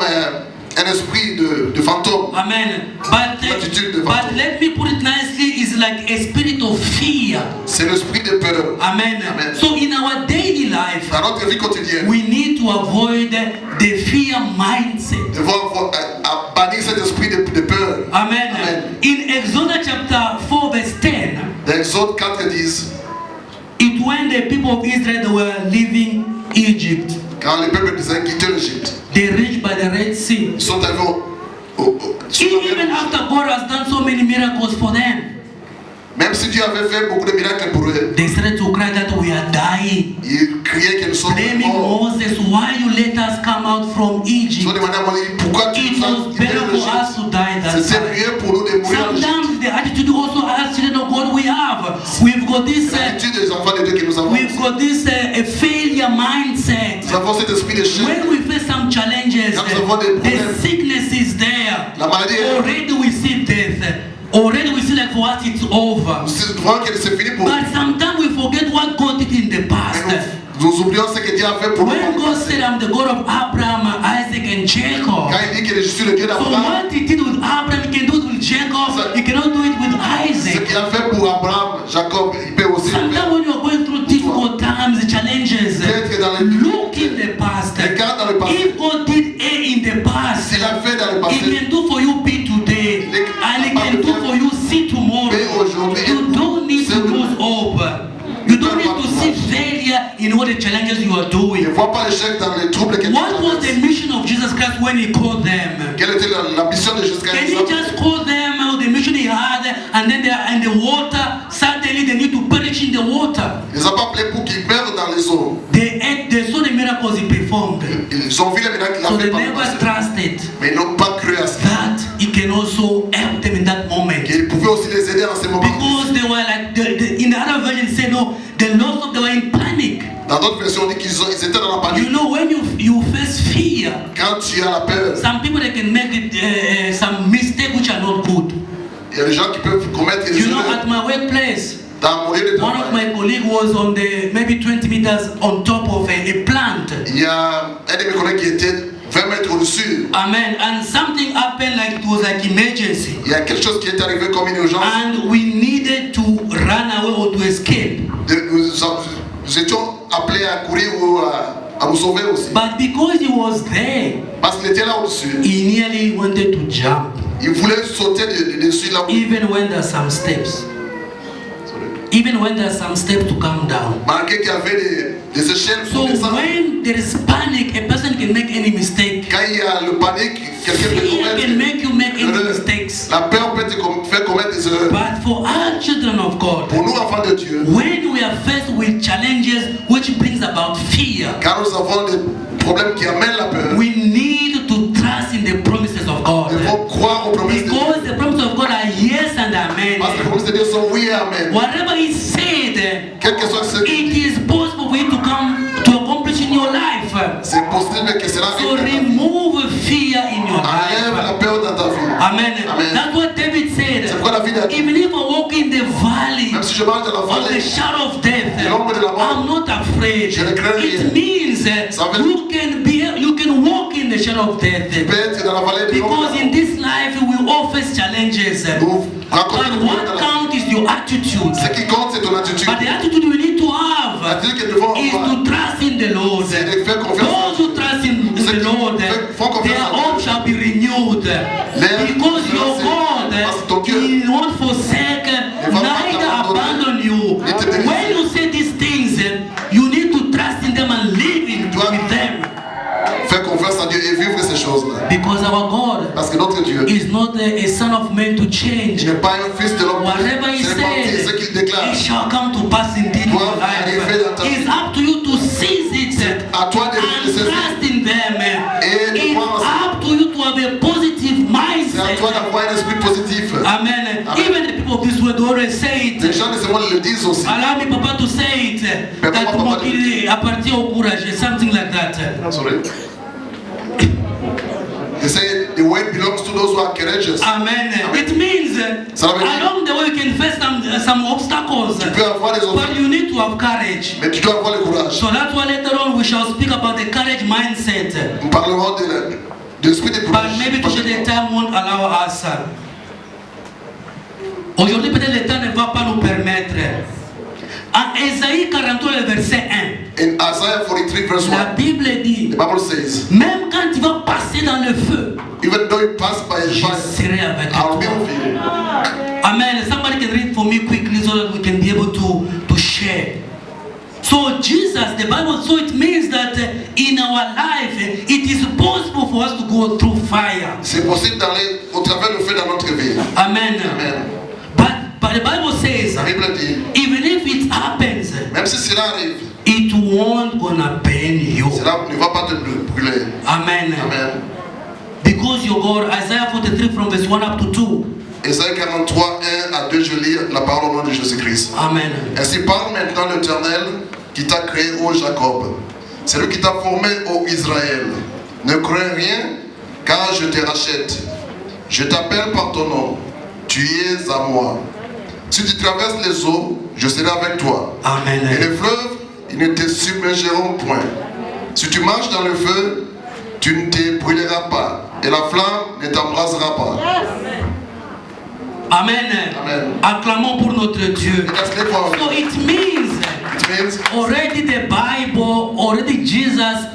un esprit de fantôme? Amen. But let me put it nicely, it's like a spirit of fear. C'est l'esprit de peur. Amen. Amen. So in our daily life, Dans notre vie quotidienne, we need to avoid the fear mindset. nous devons bannir cet esprit de peur. Amen. Amen. In Exodus chapter 4 verse 10, Dans Exode 4:10, it when the people of Israel were leaving Egypt, quand le peuple d'Israël quittait l'Égypte, they reached by the Red Sea. ils sont arrivés Even after God has done so many miracles for them, même si Dieu avait fait beaucoup de miracles pour eux, they started to cry that we are dying. ils criaient que nous sommes Blaming morts. Moses, why you let us come out from Ils Egypt? ont demandé à Moïse, pourquoi tu It nous as was quittés better for l'Égypte? us to die than C'était die. mieux pour nous de mourir en Égypte. Sometimes the attitude also as children of God we have. We've got this L'attitude des enfants de Dieu que nous avons. we've got this a failure mindset. Nous avons cet esprit d'échec. When we face some challenges, Quand nous avons des the problèmes, sickness is there. la maladie est Already we see death. Already we see like for us it's over. nous voyons que c'est fini pour nous. But sometimes we forget what God did in the past. Mais nous oublions ce que Dieu a fait pour nous. When God said, I'm the God of Abraham, Isaac, and Jacob. Quand il dit que je suis le Dieu So d'Abraham, what he did with Abraham, he can do it with Jacob. He cannot do it with ce Isaac. qu'il a fait pour Abraham, Jacob, il peut aussi le faire. Sometimes when you're going through difficult times, challenges, Peut-être dans les look in the past. Regarde dans le passé. If God did A in the past, S'il a fait dans le He passé, can do for you B today, and He can do for you C tomorrow. B aujourd'hui, You don't need to lose hope. You don't need to see failure in all the challenges you are ne doing. vois pas l'échec dans les troubles que tu What was the traverses. mission of Jesus Christ when He called them? Quelle était la mission de Jésus Can Christ? He just call them the mission He had, and then they are in the water? Suddenly they need to perish in the water. Il les a pas appelés pour qu'ils meurent dans les eaux. They saw the miracles He performed, Ils ont vu les miracles qu'il a so fait they par le never passé. trusted Mais ils n'ont pas cru à ça. that He can also help them in that moment. Il pouvait aussi les aider en ces moments. Because they were like, in the other version, it said no, they lost of they were in panic. Dans d'autres versions, on dit qu'ils étaient dans la panique. You know, when you face fear, Quand tu as la peur, some people they can make it, some mistakes which are not good. il y a des gens qui peuvent commettre des You know, erreurs. at my workplace, Dans mon lieu de one of travail, my colleagues was on the maybe 20 meters on top of a plant. il y a un de mes collègues qui était 20 mètres au-dessus. Amen. And something happened like it was like emergency. Il y a quelque chose qui est arrivé comme une urgence. And we needed to run away or to escape. Nous étions appelés à courir ou à nous sauver aussi. But because he was there, Parce qu'il était là au-dessus. he nearly wanted to jump. Il voulait sauter dessus là où Even when there are some steps. Even when there are some steps to come down. malgré qu'il y avait des échelles So pour descendre. when there is panic, a person can make any mistake. Quand il y a le panique, quelqu'un peut Fear can make you make any commettre mistakes. la peur peut te faire commettre des erreurs. But for our children of God, Pour nous, enfants de Dieu, when we are faced with challenges which brings about fear, quand nous avons des problèmes qui amènent la peur, we need to trust in the promises of God. nous devons croire aux promesses de Dieu. Because the promises of God are yes and Parce que les amen. promesses de Dieu sont oui et amen. Whatever He said, Quel que soit ce it is possible for you to come to accomplish in your life. c'est possible que cela So arrive. remove fear in your Enlève la life. peur dans ta vie. Amen. Amen. That's what David said. C'est pourquoi David a dit, Even if I walk in the valley même si je marche dans la of the vallée, shadow of death, de l'ombre de la mort, I'm not afraid. je ne crains rien. It means Ça veut- you can walk in the shadow of death. tu peux être dans la vallée de l'ombre Because de la in mort. this life we all face challenges. Nous But rencontrons des problèmes dans what la vie. counts is your attitude. Ce qui compte, c'est ton attitude. But the attitude we need to have L'attitude que nous devons is avoir, to trust in the Lord. c'est de faire confiance à Those who trust in the Lord, their hope shall be renewed. Because your God, He won't forsake, neither abandon you. When you say these things, you need to trust in them and live with them. faire confiance à Dieu et vivre ces choses-là. Because our God Parce que notre Dieu is not a son of man to change. n'est pas un fils de l'homme. Whatever He C'est parti, ce said, qu'il déclare it shall come to pass indeed in doit your qu'il appartient au courage, something like that. Sorry. They say the way belongs to those who are courageous. Amen. It means along the way you can face some obstacles, but you need to have courage. Mais tu dois avoir le courage. So that's why later on we shall speak about the courage mindset. Nous parlerons de l'esprit de courage. But maybe today the time won't allow us. Aujourd'hui peut-être le temps ne va pas nous permettre. En Ésaïe 43, le verset 1, in Isaiah 43 verse 1, la Bible dit, the Bible says, même quand tu vas passer dans le feu, even though you pass by the je fire, serai avec I'll be toi. with you. Amen. Somebody can read for me quickly so that we can be able to share. So Jesus, the Bible, so it means that in our life, it is possible for us to go through fire. C'est possible d'aller au travers le feu dans notre vie. Amen. Amen. But the Bible says, La Bible dit, even if it happens, même si cela arrive, it won't gonna burn you. cela ne va pas te brûler. Amen. Amen. Because your God, Isaiah 43 from verse 1 up to 2. Ésaïe 43, 1 à 2, je lis la parole au nom de Jésus-Christ. Amen. Ainsi parle maintenant l'Éternel qui t'a créé, ô Jacob. C'est lui qui t'a formé, ô Israël. Ne crains rien, car je te rachète. Je t'appelle par ton nom. Tu es à moi. Si tu traverses les eaux, je serai avec toi. Amen. Et les fleuves, ils ne te submergeront point. Si tu marches dans le feu, tu ne te brûleras pas. Et la flamme ne t'embrasera pas. Amen. Amen. Acclamons pour notre Dieu. So it means already the Bible, already Jesus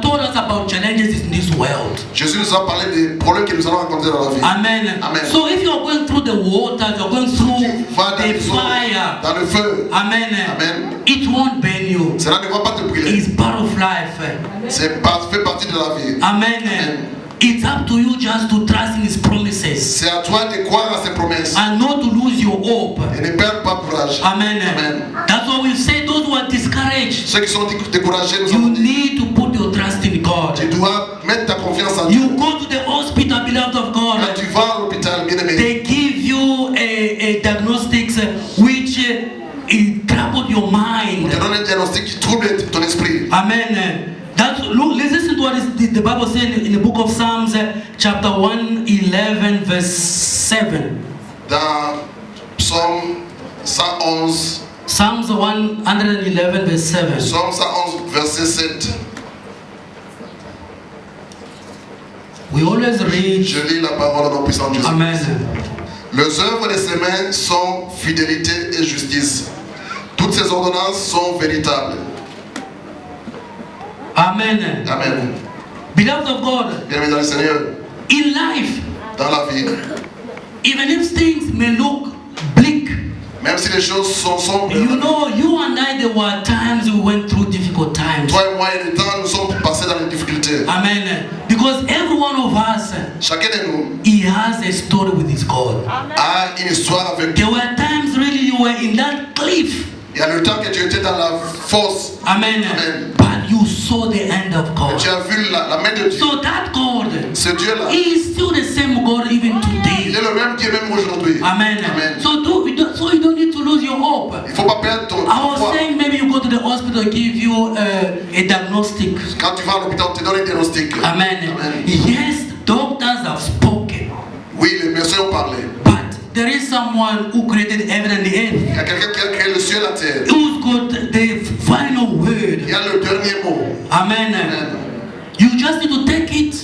told us about challenges in this world. Jésus nous a parlé des problèmes que nous allons rencontrer dans la vie. Amen. Amen. So if you're going through the water, you're going through the fire. Dans le feu. Amen. Amen. It won't burn you. Cela ne va pas te brûler. It's part of life. C'est fait partie de la vie. Amen. Amen. It's up to you just to trust in His promises. C'est à toi de croire à ses promesses. And not to lose your hope. Et ne perds pas courage. Amen. Amen. That's why we say those who are discouraged. Ceux qui sont découragés, nous You avons dit, need to put your trust in God. tu dois mettre ta confiance en Dieu. You go to the hospital, beloved of God. Quand tu vas à l'hôpital, bien aimé, They give you a diagnostics which trouble your on mind. te donne un diagnostic qui trouble ton esprit. Amen. Look, listen to what the Bible says in the book of Psalms, chapter 111, verse 7. Dans Psaume 111, Psalms 111, verse 7. Psaume 111, verset 7. We always read. Je lis la parole au nom puissant de Jésus. Amen. Les œuvres de ses mains sont fidélité et justice. Toutes ses ordonnances sont véritables. Amen. Amen. Beloved of God, Bien-aimés dans le Seigneur, in life, dans la vie, even if things may look bleak, même si les choses sont sombres, you know, you and I, there were times we went through difficult times. toi et moi, il y a des temps, nous sommes passés dans les difficultés. Amen. Because every one of us, Chacun de nous he has a story with his God. a une histoire avec Dieu. There were times really you were in that cliff. Il y a le temps que tu étais dans la fosse. Amen. Amen. But you saw the end of God. Tu as vu la main de Dieu. So that God, Ce Dieu-là, he is still the same God even il today. est le même Dieu même aujourd'hui. Amen. Amen. So you don't need to lose your hope. Il ne faut pas perdre ton I was foi. saying maybe you go to the hospital, give you a diagnostic. Quand tu vas à l'hôpital, on te donne un diagnostic. Amen. Amen. Yes, doctors have spoken. Oui, les médecins ont parlé. But there is someone who created heaven and the earth. Il y a quelqu'un qui a créé le ciel et la terre. Who's got the final Il word. y a le dernier mot. Amen. Amen. You just need to take it.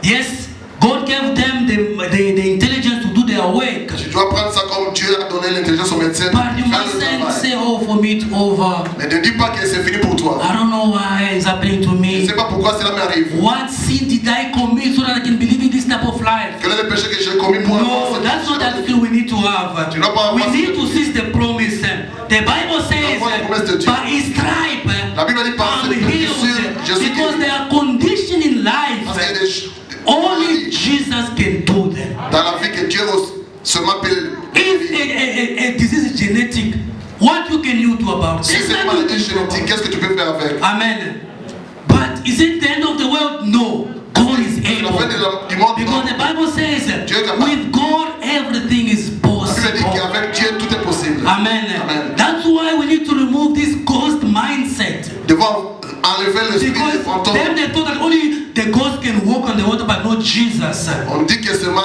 Yes, God gave them the intelligence to do their work. Tu dois prendre ça comme Dieu a donné l'intelligence au médecin. But you Faire le mustn't travail. say, oh, for me it's over. Mais ne dis pas que c'est fini pour toi. I don't know why it's happening to Je ne me. sais pas pourquoi cela m'arrive. What sin did I commit so that I can believe in this type of life? Quel est le péché que j'ai commis pour avoir No, cette that's not vie? that skill we need to have. Tu n'as pas We avoir need to seize the promise. The Bible says, avoir la promesse de Dieu. by his stripe, La Bible dit par I'm ses blessures, healed. Jésus Because guérit. there are conditions in Parce qu'il y a life, des only Jesus can do them. dans la vie que Dieu se m'appelle. If a disease is genetic, what can you do about Si it? c'est une maladie génétique, qu'est-ce que tu peux faire avec? Amen. But is it the end of the world? No. God is La able. fin du monde, Because the Bible says, Dieu est capable. with God everything is La Bible dit possible. qu'avec Dieu tout est possible. Amen. Amen. That's why we need to remove this gospel doivent enlever l'esprit des Because fantômes. then they thought that only the ghost can walk on the water, but not Jesus. On dit que seulement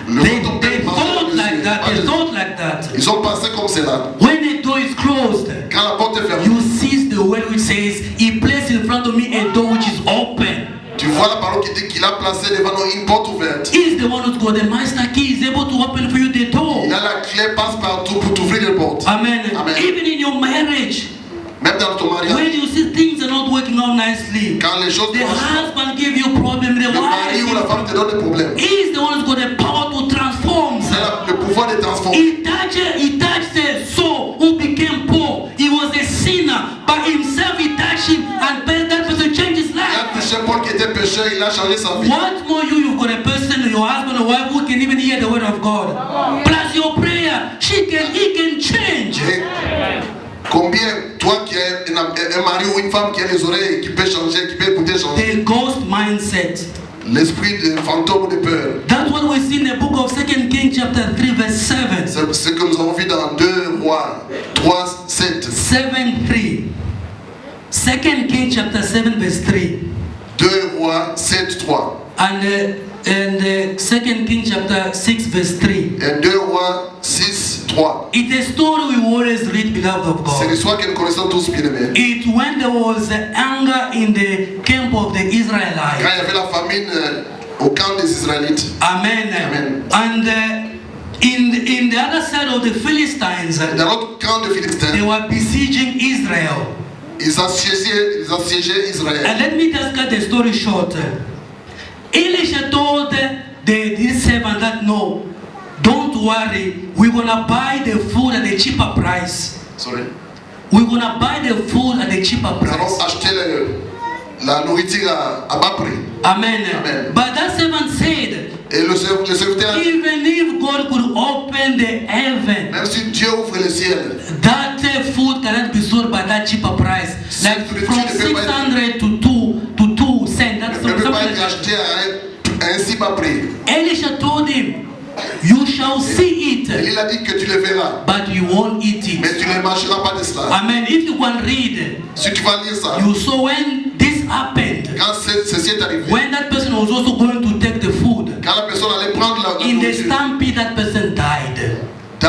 le They fantôme peut marcher thought sur like Jésus, that. pas They Jésus. thought like that. Ils ont pensé comme cela. When the door is closed, Quand la porte est fermée, you see the word which says, He placed in front of me a door which is open. tu vois la parole qui dit qu'il a placé devant nous une porte ouverte. He is the one who's got the master key. Is able to open for you the door. Il a la clé passe-partout pour t'ouvrir les portes. Amen. Amen. Even in your marriage, Même dans ton mariage, when you see things are not working out nicely, quand les choses the ne marchent pas, husband give you problem, the le mari ou la wife, femme te donne des problèmes. he is the one who's got the power to transform. C'est le pouvoir de transformer. He touched the soul who became poor. He was a sinner, but himself he touched him, and that person changed his Il a life. touché Paul qui était pécheur, il a changé sa vie. What more you've got a person, your husband or wife who can even hear the word of God. Plus your prayer, he can change. Et combien, toi qui es un mari ou une femme qui a les oreilles, qui peut changer, qui peut écouter changer. The ghost mindset. L'esprit de fantôme ou de peur. That's what we see in the book of 2 Kings chapter 3 verse 7. C'est ce que nous avons vu dans 2 Rois 3, 7. 7:3. 2 Kings chapter 7 verse 3. 2 Rois 7, 3. And 2 Kings chapter 6 verse 3. Et 2 Rois 6, 3. It's a story we always read, beloved of C'est God. l'histoire que nous connaissons tous bien aimés. It when there was anger in the camp of the Quand Israelites. il y avait la famine au camp des Israélites. Amen. Amen. And in the other side of the Philistines, Dans l'autre camp de they Philistins, were besieging Israel. ils assiégeaient Israël. And let me just cut the story short. Elisha told this servant that no, don't worry, we're gonna buy the food at a cheaper price. Sorry. We're gonna buy the food at a cheaper Nous allons price. acheter la nourriture à bas prix. Amen. Amen. But that servant said, Et le serviteur, even if God could open the heaven, même si Dieu ouvre le ciel, that food cannot be sold by that cheaper price. Like from 600 to 2 cents. That's ne peut something pas like être that. acheté à un si bas prix. Elisha told him, you shall see Et it, il a dit que tu le verras, but you won't eat mais it. tu ne mangeras pas de cela. Amen. If you can read, Si tu vas lire ça, you saw when this happened, quand ceci est arrivé, when that person was also going to take the food, quand la personne allait prendre la in the nourriture, stampede that person died. dans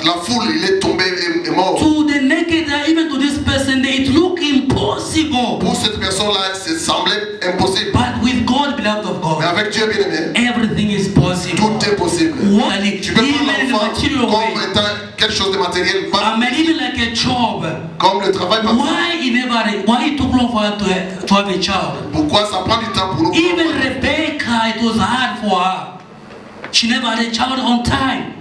la foule, il est tombé et mort. To the naked eye, even to this person, it looked impossible. Pour cette personne-là, ça semblait impossible. But with God, beloved of Mais God, avec Dieu bien aimé, everything is possible. tout est possible. What? Tu peux Even prendre in the l'enfant material comme way. étant quelque chose de matériel, pas Amen. Even like a job. comme le travail parfois. Why it took long for her to have a child? Pourquoi ça prend du temps pour nous? Even Rebecca, it was hard for her. She never had a child on time.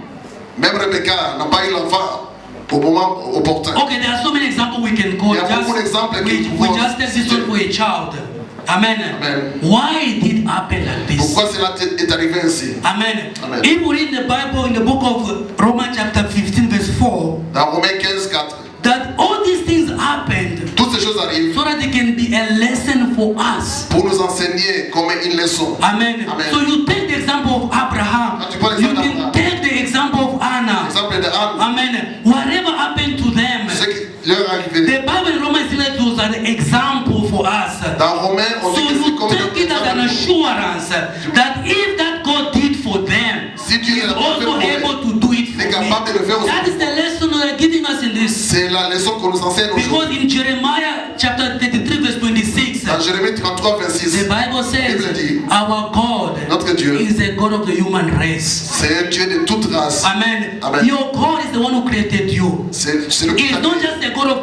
Même Rebecca n'a pas eu l'enfant au moment opportun. Okay, there are so many examples we can quote. Il y a beaucoup d'exemples que nous We pouvons just take this one for a child. Amen. Amen. Why did it happen like this? Pourquoi cela est arrivé ainsi? Amen. Amen. If we read the Bible in the book of Romans chapter 15 verse 4, Dans Romains 15, 4, that all these things happened toutes ces choses arrivent so that they can be a lesson for us. pour nous enseigner comme une leçon. Amen. Amen. So you take the example of Abraham. Quand tu prends You l'exemple can d'Abraham, take the example of Anna. l'exemple de Anne, Amen. Whatever happened to them, ce qui leur est arrivé. the Bible in Romans says that was an example for us. Dans Romains, on So dit que c'est you comme take it as an un assurance that if that God did for them, Si Dieu He's est also able to do it il est for me. capable de le faire aussi. That is the lesson they are giving us in this. C'est la leçon qu'on nous enseigne Because aujourd'hui. in Jeremiah chapter 33 verse 26, Dans Jérémie 33, the 26, Bible says, Bible dit, our God notre Dieu, is the God of the human race. c'est un Dieu de toute race. Amen. Amen. Your God is the one who created you. C'est le qui He's t'a not créé. just the God of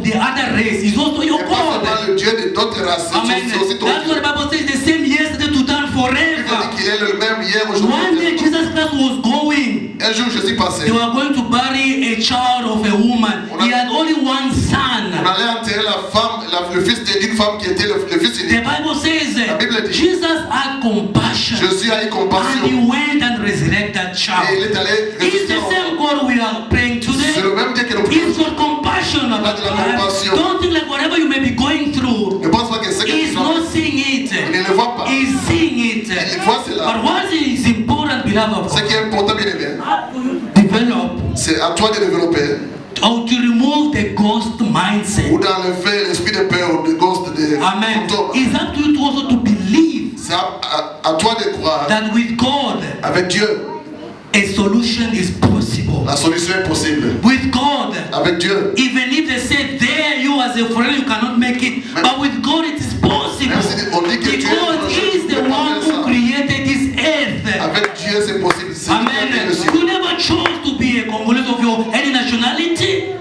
the other race. He's also your Et pas God. seulement le Dieu de d'autres races, Amen. c'est aussi ton That's Dieu. what the Bible says. The same yesterday, today, and Il forever. dit qu'il est le même hier, One day aujourd'hui. Jesus Christ was going. Un jour, Jésus passait. They were going to bury a child of a woman. He had only one On son. allait enterrer la femme, le fils d'une femme qui était le fils The unique. Bible says La Bible dit, Jesus had compassion Jésus a eu and compassion. he went and resurrected that Et il child. est allé It's ressusciter the l'enfant. same God we are praying today. C'est le même Dieu que nous He's prions. got compassion about de la life. compassion. Don't think like whatever you may be going through, Ne pense pas que c'est que he's tu not vas. seeing it. Il ne le voit pas. He's seeing it. Il voit cela. But what is important, beloved of Ce qui God, est important, bien aimé, Up to you to develop c'est à toi de développer Or to remove the ghost mindset. Ou d'enlever l'esprit de peur, de ghost, de Amen. fantôme. It's up to you also to believe C'est à toi de croire. that with God, Avec Dieu, a solution is possible. la solution est possible. With God, Avec Dieu, even if they say there you as a foreigner you cannot make it, but with God it is possible. même si on dit que Dieu Because He is the one who created this earth. avec Dieu c'est possible. C'est lui qui a créé Amen. le ciel. You never chose to be a Congolese of your any nationality.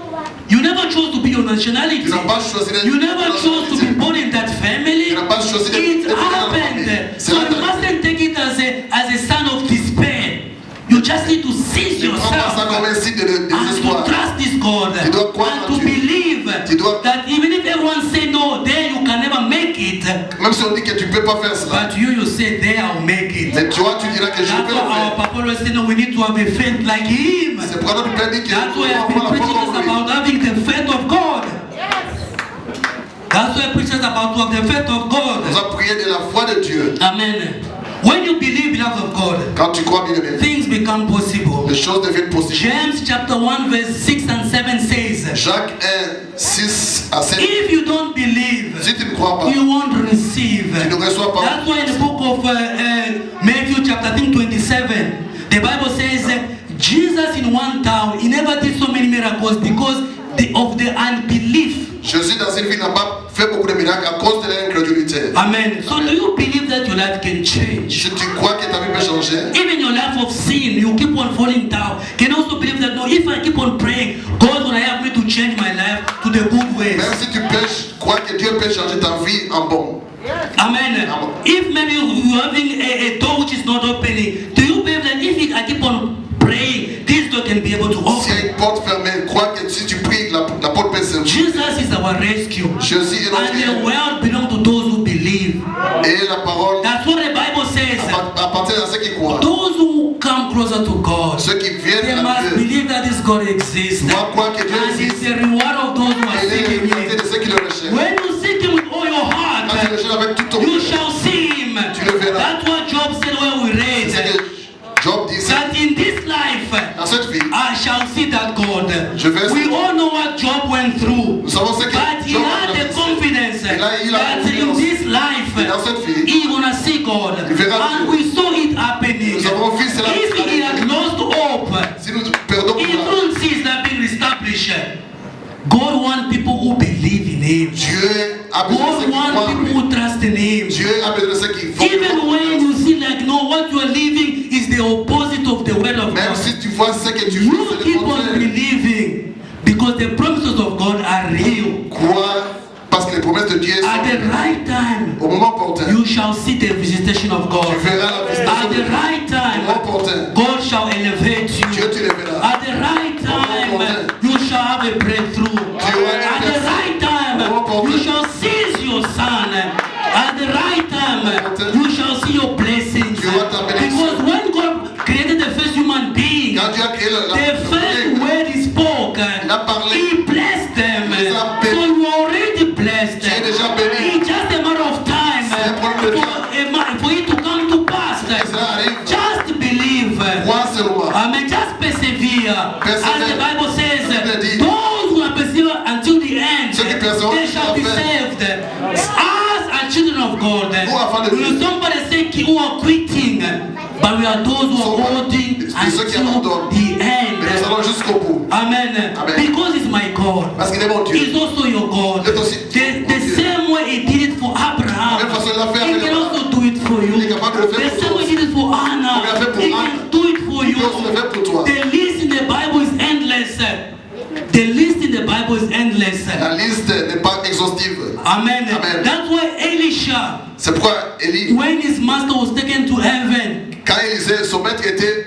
You never chose to be your nationality. Tu n'as pas choisi d'être You never chose to be born in that family. Tu n'as pas choisi d'être It dans la happened. famille. C'est So la you mustn't take it as a sign of despair. You just need to seize Ne prends pas ça yourself comme un signe de and to désespoir. trust this God Tu dois croire and en to Dieu. believe Tu dois- that even if everyone say no, there you can never make it. Même si on dit que tu ne peux pas faire cela. But you say there I'll make it. Mais toi, tu diras que je That's peux why le our faire. Papa always say no, we need to have a faith like Him. C'est pourquoi notre Père dit que That's nous why I've devons been avoir la preaching foi us comme lui. about having the faith of God. That's why I preach us about to have the faith of On God. a prié de la foi de Dieu. Amen. When you believe, beloved of God, Quand tu crois bien aimé, things become possible. les choses deviennent possibles. James chapter 1 verse 6 and 7 says, Jacques 1, 6 à 7. if you don't believe, Si tu ne crois pas, you won't receive. tu ne reçois pas. That's why in the book of Matthew chapter 27, the Bible says Jesus in one town, he never did so many miracles because of the unbelief. Jésus dans une vie n'a pas fait beaucoup de miracles à cause de l'incrédulité. Amen. So do you believe that your life can change? Si tu crois que ta vie peut changer, Even your life of sin, you keep on falling down. Can you also believe that no, if I keep on praying, God will help me to change my life to the good ways. même si tu pêches, crois que Dieu peut changer ta vie en bon. Amen. If maybe you're having a door which is not opening, do you believe that if I keep on praying, this door can be able to S'il y a open? une porte fermée, crois que si tu pries, la porte peut s'ouvrir. Jesus is our rescue. Jésus est notre And the Dieu. world belongs to those who believe. Et la parole That's what the Bible says. appartient à ceux qui croient. Those who come closer to God, Ceux qui they viennent à must Dieu. believe that this God exists. Doivent croire que Dieu And it's existe. the reward of those who are Et il est seeking l'humilité Him. de ceux qui le recherchent. When you seek Him with all your heart, Quand tu le recherches avec tout ton you cœur, shall see Him. Tu le verras. That's what Job said when we read. c'est que Job disait, That in this life, dans cette vie, I shall see that God. Je vais- We all know what Job went through. nous savons ce que But he Job had a the fait. confidence Il a eu la that in confiance. this life, Dans cette vie, he gonna see God. Il verra And Dieu. we saw it happening. Nous avons vu cela If he had lost hope, si nous perdons he courage, couldn't see that being established. God wants people who believe in Him. Dieu a besoin de God ceux qui wants croient en people lui. who trust in Him. Dieu a besoin de ceux qui vont. Even when you see like no, what you are living is the opposite of the word of Même God. si tu vois ce que tu fais, You c'est le keep on contraire. believing because the promises of God are real. Crois parce que les promesses de Dieu At the sont right time, au moment opportun. you shall see the visitation of God. Tu verras la visitation At de the Dieu. right Au moment time, opportun. God shall elevate Dieu you. te le verra. At the right time, you shall have a breakthrough. At the right time, you shall seize your son. At the right time, you shall see your blessings. Because when God created the first human being, Quand Dieu a créé the first word He spoke, il a parlé. He blessed them. Les a bénis. So you are already blessed. Tu es déjà béni. It's just a matter of time C'est un problème de for it to come to pass. Cela arrive. Just believe. Crois seulement. Amen. Just persevere. Persevere. As the Bible says, La Bible dit. those who are persevere until the end, Ceux qui persévèrent they shall be jusqu'à la fin. saved. Us are children of God. Nous, enfants de Will Dieu. somebody say who are quitting? But we are those who are Somebody. holding C'est ceux qui until abandonnent. the Mais nous end. allons jusqu'au bout. Amen. Amen. Because it's my God. Parce qu'il est mon Dieu. He's also your God. Il est aussi The mon Dieu. same way He did it for Abraham, Même façon, il l'a fait He avec can Abraham. also do it for you. Il est capable de le faire The pour same toi way He did it for Anna, Il l'a fait pour He Anna. can do it for Il you. peut aussi le faire pour toi. The list in the Bible is endless. The list in the Bible is endless. La liste n'est pas exhaustive. Amen. Amen. That's why Elisha, C'est pourquoi Élie, when his master was taken to heaven, quand Élisée, son maître était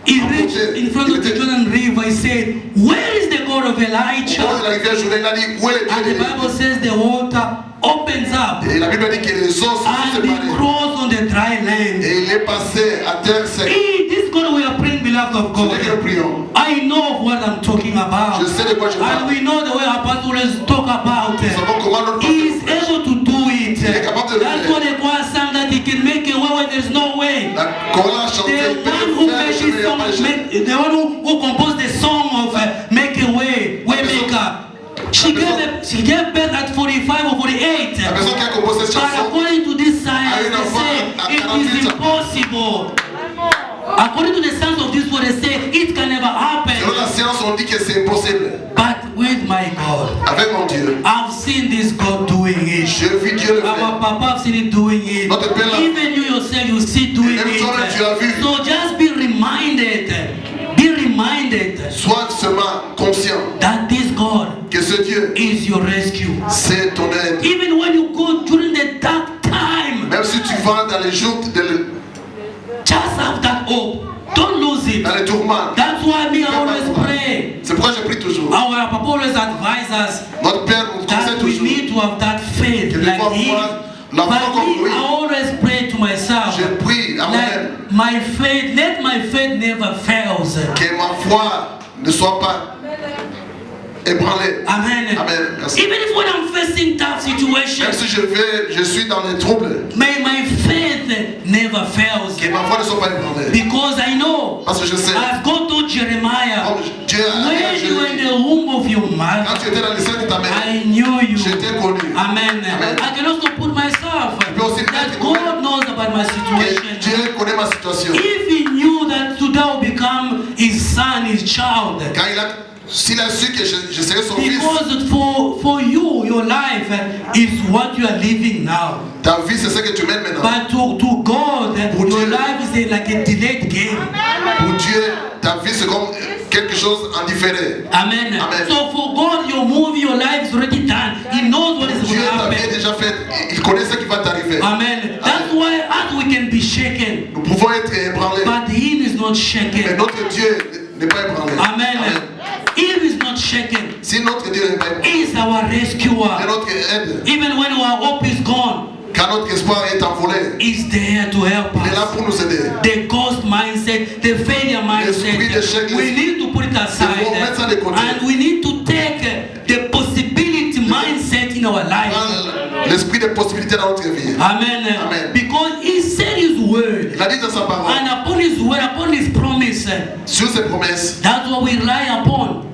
he reached in front of the Jordan River. He said, "Where is the God of au bord de Elijah?" la rivière Jourdain, il a dit où est le And Dieu the d'Élie? Bible says the water opens up Et la Bible dit que les eaux sont and he séparées. crossed on the dry land. Et il est passé à terre sec. This God we are praying, beloved of Ce n'est que nous God. prions. I know of what I'm talking about. Je sais de quoi je And parle. we know the way our pastors talk about Nous savons comment notre He is able to do it. Il est capable de le That's faire. what the choir sang, that He can make a way where there's no way. La chorale a chanté, The il peut one le who faire, made je this vais song, pas le chanter. the one who composed the song of Make a Way, where She gave birth at 45 or 48. La personne qui a composé cette But chanson according to this science, a eu un enfant they say à it 48 is ans. impossible. According to the science of this world, they say it can never happen. Selon la science, on dit que c'est impossible. But with my God, Avec mon Dieu, I've seen this God doing it. j'ai vu Dieu le Our faire. Papa have seen it doing it. Notre Père l'a- Even you yourself, you see doing Même toi-même, tu as vu. it. So just be reminded. Be reminded Sois seulement conscient that this God que ce Dieu, is your rescue. c'est ton aide. Even when you go during the dark time, Même si tu vas dans les jours, just have that hope. Don't lose it. dans les tourments. That's why me I always pray. C'est pourquoi je prie toujours. Our Papa always advise us Notre Père nous conseille that we toujours. need to have that faith Que like devons him. avoir la foi But comme me, lui. I always pray to myself. Je prie à moi-même Like my faith, let my faith never fails. que ma foi ne soit pas ébranlée. Amen. Amen. Merci. Even if when I'm facing tough situations, Même si je suis dans les troubles, may my faith never fails. que ma foi ne soit pas ébranlée. Because I know, Parce que je sais, as God told Jeremiah, comme Dieu a dit à when you were in Jérémie, the womb of your quand mother, tu étais dans le sein de ta mère, I knew you. je t'ai connu. Amen. Amen. I can also put myself peux aussi that mettre God knows about my Que situation. Dieu connaît ma situation. If he knew that today I will become his son, his child, Quand s'il a su que je serais son fils, because for you, your life is what you are living now. ta vie c'est ce que tu mènes maintenant. But to God, Pour your Dieu. life is like a delayed game. Pour Dieu, ta vie c'est comme quelque chose en différé. Amen. Amen. So for God, your movie, your life is already done. He knows what is going Dieu to ta vie est happen. déjà faite. Il connaît ce qui va t'arriver. Amen. That's why as we can be shaken, Nous pouvons être ébranlés. but him is not Mais shaken. notre Dieu n'est pas ébranlé. Amen. Him is not shaken. Si notre Dieu n'est pas ébranlé, He is our il est rescuer. notre aide. Even when our hope is gone, Quand notre espoir est envolé, He's there to help il est là us. pour nous aider. The ghost mindset, the failure L'esprit d'échec, mindset, we need to put it aside. faut mettre ça de côté. And we need to take the possibility mindset in our life. Prends l'esprit des possibilités dans notre vie. Amen. Amen. Because He said His word. Il a dit dans sa parole, And upon His word, upon His promise, sur ses promesses, that's what we rely upon.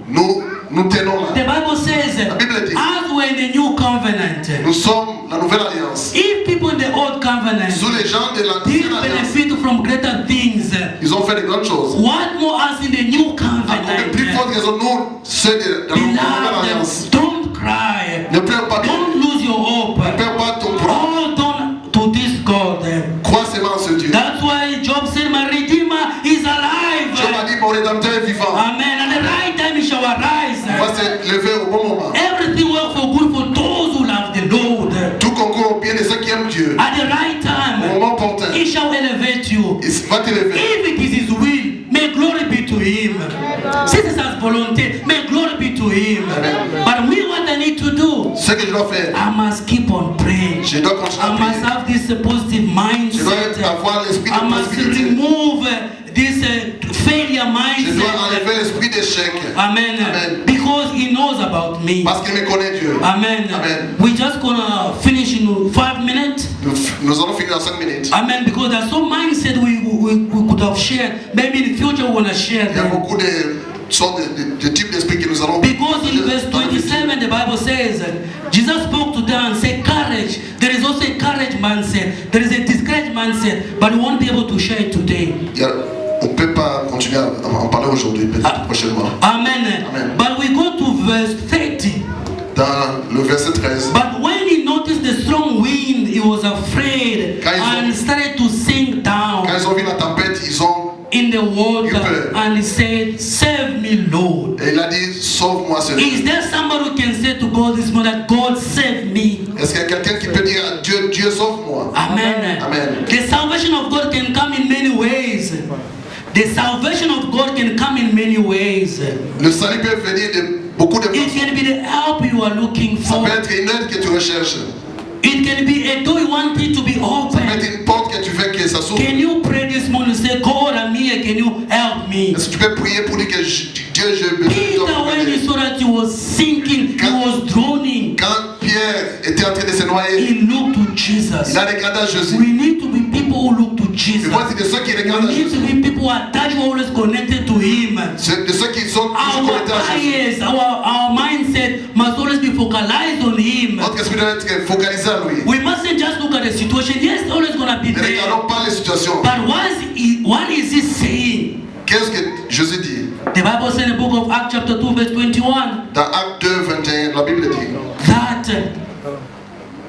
nous tenons The là. Bible says, La Bible dit, as we're in the new covenant, nous sommes la nouvelle alliance. if people in the old covenant Sous les gens de did l'ancienne alliance, benefit from greater things, ils ont fait de grandes choses. what more us in the new Encore de plus covenant? fortes raisons, nous, ceux de la nouvelle alliance. Beloved, don't cry. Ne pleure pas, Don't lose your hope. ne perds pas ton plan. Hold on to this God. Crois seulement en ce Dieu. That's why Job said, my Redeemer is Dieu m'a alive. dit, mon rédempteur est vivant. Amen. At the right time he shall Il arise. va se lever au bon moment. Everything works for good for those who love the Lord. Tout concourt au bien de ceux qui aiment Dieu. At the right Au time, moment opportun, He shall elevate you. il va te lever. If it is His will, may glory be to Him. Since it's His volunté, may glory be to Him. But me, what I need to do, Ce que je dois faire, I must keep on praying. je dois continuer I à must prier. have this positive Je dois mindset. avoir l'esprit I de must possibilité. remove this failure Je dois mindset. enlever l'esprit d'échec. Amen. Amen. Because He knows about me. Parce qu'il me connaît Dieu. Amen. Amen. We're just gonna finish in 5 minutes. Nous allons finir dans 5 minutes. Amen. Because there's some mindset we could have shared. Maybe in the future we wanna share Il y a them. beaucoup de sortes de types d'esprit que nous allons Because in verse 27 the Bible says Jesus spoke to them and said courage. There is also a courage mindset. There is a discouraged mindset, but we won't be able to share it today. On ne peut pas continuer à en parler aujourd'hui, peut-être prochainement. Amen. Amen. But we go to verse 30. Dans le verset 13, But when he noticed the strong wind, he was afraid Quand ils ont- and started to sink down quand ils ont vu la tempête, ils ont... in the water, Eu peur. and he said, "Save me, Lord." Et il a dit, sauve-moi Seigneur. Is there somebody who can say to God this morning, that God save me? Est-ce qu'il y a quelqu'un qui peut dire à Dieu, Dieu sauve-moi? Amen. Amen. The salvation of God can come in many ways. The salvation of God can come in many ways. Le salut peut venir de beaucoup de It façons. can be the help you are looking Ça for. peut être une aide que tu recherches. It can be a door you want it to be Ça peut open. être une porte que tu veux que ça s'ouvre. Can you pray this morning? Say, God, I'm here. Can you help me? Est-ce que tu peux prier pour dire que Dieu, j'ai besoin de Peter, toi? when he saw that he was sinking, he was drowning, Quand Pierre était en train de se noyer, he looked to Jesus. il a regardé à Jésus. We need to be people who look to Et Jesus. moi, c'est de ceux qui We regardent à need to Jésus. be people who are attached, who are always connected to Him. C'est de ceux qui sont toujours Our connectés à Jésus. eyes, our mindset must always be focalize on Him. Notre esprit doit être focalisé à lui. We mustn't just look at the situation. Yes, it's always gonna be Ne there. regardons pas les situations. But what is He saying? Qu'est-ce que Jésus dit? The Bible says in the book of Acts chapter 2 verse 21 Dans Acte 2, 21, la Bible dit that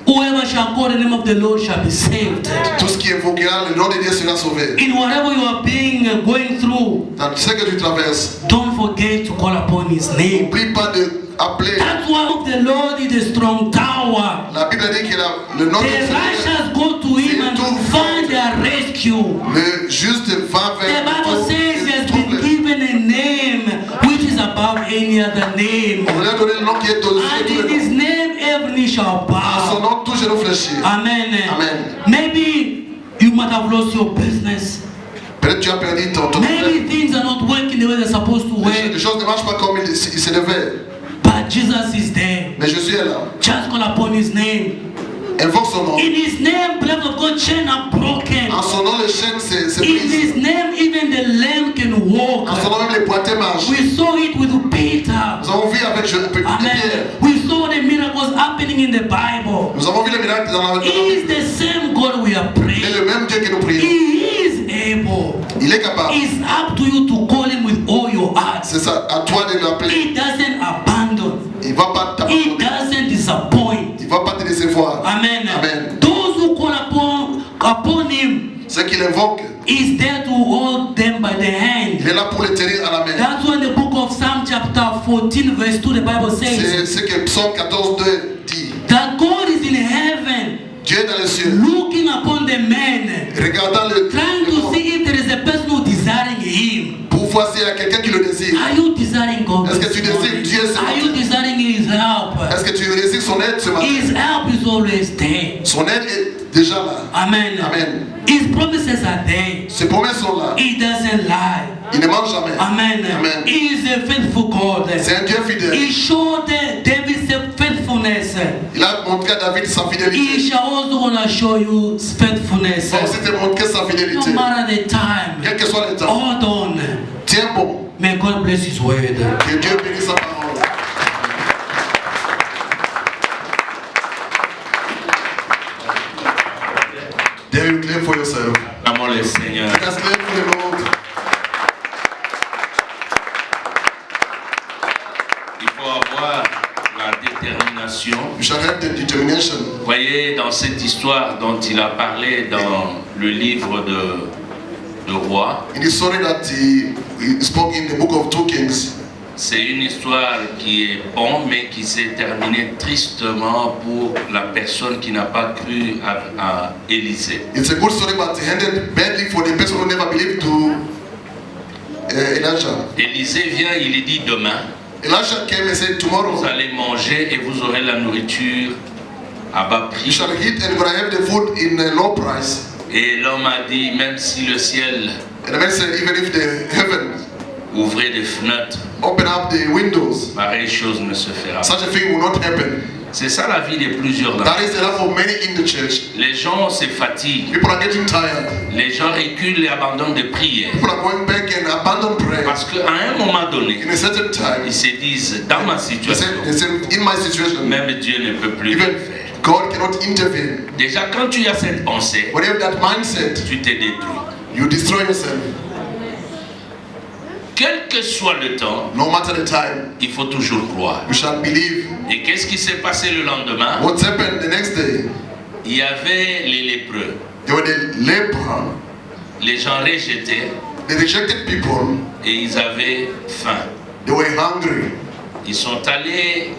whoever shall call the name of the Lord shall be saved. tout ce qui invoquera le nom de Dieu sera sauvé. In whatever you are going through, Dans ce que tu traverses, don't forget to call upon His name. n'oublie pas d'appeler. That's why the Lord is a strong tower. La Bible dit que le nom The de Dieu, righteous go to Him and find their rescue. le juste va The vers Bible says He has been given a name which is above any other name. On lui a donné le nom qui est au-dessus And de in tous les His noms. name every knee shall À son bow. nom, tout genou fléchit. Amen. Amen. Maybe you might have lost your business. Peut-être tu as perdu ton Maybe things are not working the way they're supposed to Les work. choses ne marchent pas comme il se devait. But Jesus is there. Mais Jésus est là. Just call upon His name. Invoque son nom. In His name, beloved of God, chains are broken. En son nom, les chaînes se In brisent. His name, even the lame can walk. En son nom, même les boiteux marchent. We saw it with Peter. Nous avons vu avec Pierre. Amen. We saw the miracles happening in the Bible. Nous avons vu les miracles dans la He is the same God we are Il est praying. le même Dieu que nous prions. He is able. Il est capable. It's up to you to call Him with all your heart. C'est ça, à toi de l'appeler. He doesn't abandon. Il ne va pas He t'abandonner. doesn't disappoint. Il ne va pas te décevoir. Amen. Amen. Those who call upon Him Ceux qui l'invoquent, is there to hold them by the hand. il est là pour les tenir à la main. That's why in the book of Psalm chapter 14 verse 2 the Bible C'est says ce que Psaume 14, 2 dit. that God is in heaven Dieu est dans les cieux, looking upon the man, regardant le trying to monde, see if there is a person who desiring Him. pour voir s'il y a quelqu'un qui le désire. Are you desiring God? Est-ce que this tu désires morning? Dieu ce Are you matin? desiring His help? Est-ce que tu désires son aide ce matin? His help is always there. Son aide est déjà là. Amen. Amen. His promises are there. Ses promesses sont là. He doesn't lie. Il ne ment jamais. Amen. Amen. He is a faithful God. C'est un Dieu fidèle. He showed David faithfulness. Il a montré à David sa He fidélité. shall also gonna show you faithfulness. Il va aussi te montrer sa No fidélité. matter the time. Quel que soit le temps. Hold on. Tiens bon. May God bless His word. Que Dieu bénisse sa parole. There you claim for yourself. Amons le Seigneur. Just claim for the Lord. Il faut avoir la détermination. You shall have the determination. Vous voyez, dans cette histoire dont il a parlé dans le livre de Rois, In the story that he spoke in the book of 2 Kings, c'est une histoire qui est bonne, mais qui s'est terminée tristement pour la personne qui n'a pas cru à Élisée. it's a good story, but it ended badly for the person who never believed to Elijah. Élisée vient, il lui dit demain, Elijah came and said, vous tomorrow allez manger et vous aurez la nourriture à bas you prix. shall eat and you're going to have the food in a low price. Et l'homme a dit, même si le ciel And the man said, even if the heaven ouvrait des fenêtres, open up the windows, pareille chose ne se fera pas. such a thing will not happen. C'est ça la vie de plusieurs d'entre That is the life of many in the church. nous. Les gens se fatiguent, People are getting tired. les gens reculent et abandonnent de prier. People are going back and abandon prayer. Parce qu'à un moment donné, In a certain time, ils se disent, dans ma they say, situation, in my situation, même Dieu ne peut plus le even faire. God cannot intervene. Déjà, quand tu as cette pensée, When you have that mindset, tu te détruis. you destroy yourself. Quel que soit le temps, No matter the time, il faut toujours croire. you shall believe. Et qu'est-ce qui s'est passé le lendemain? What happened the next day? Il y avait les lépreux. They were the leper. Les gens rejetaient They rejected people. et ils avaient faim. They were hungry. Ils sont allés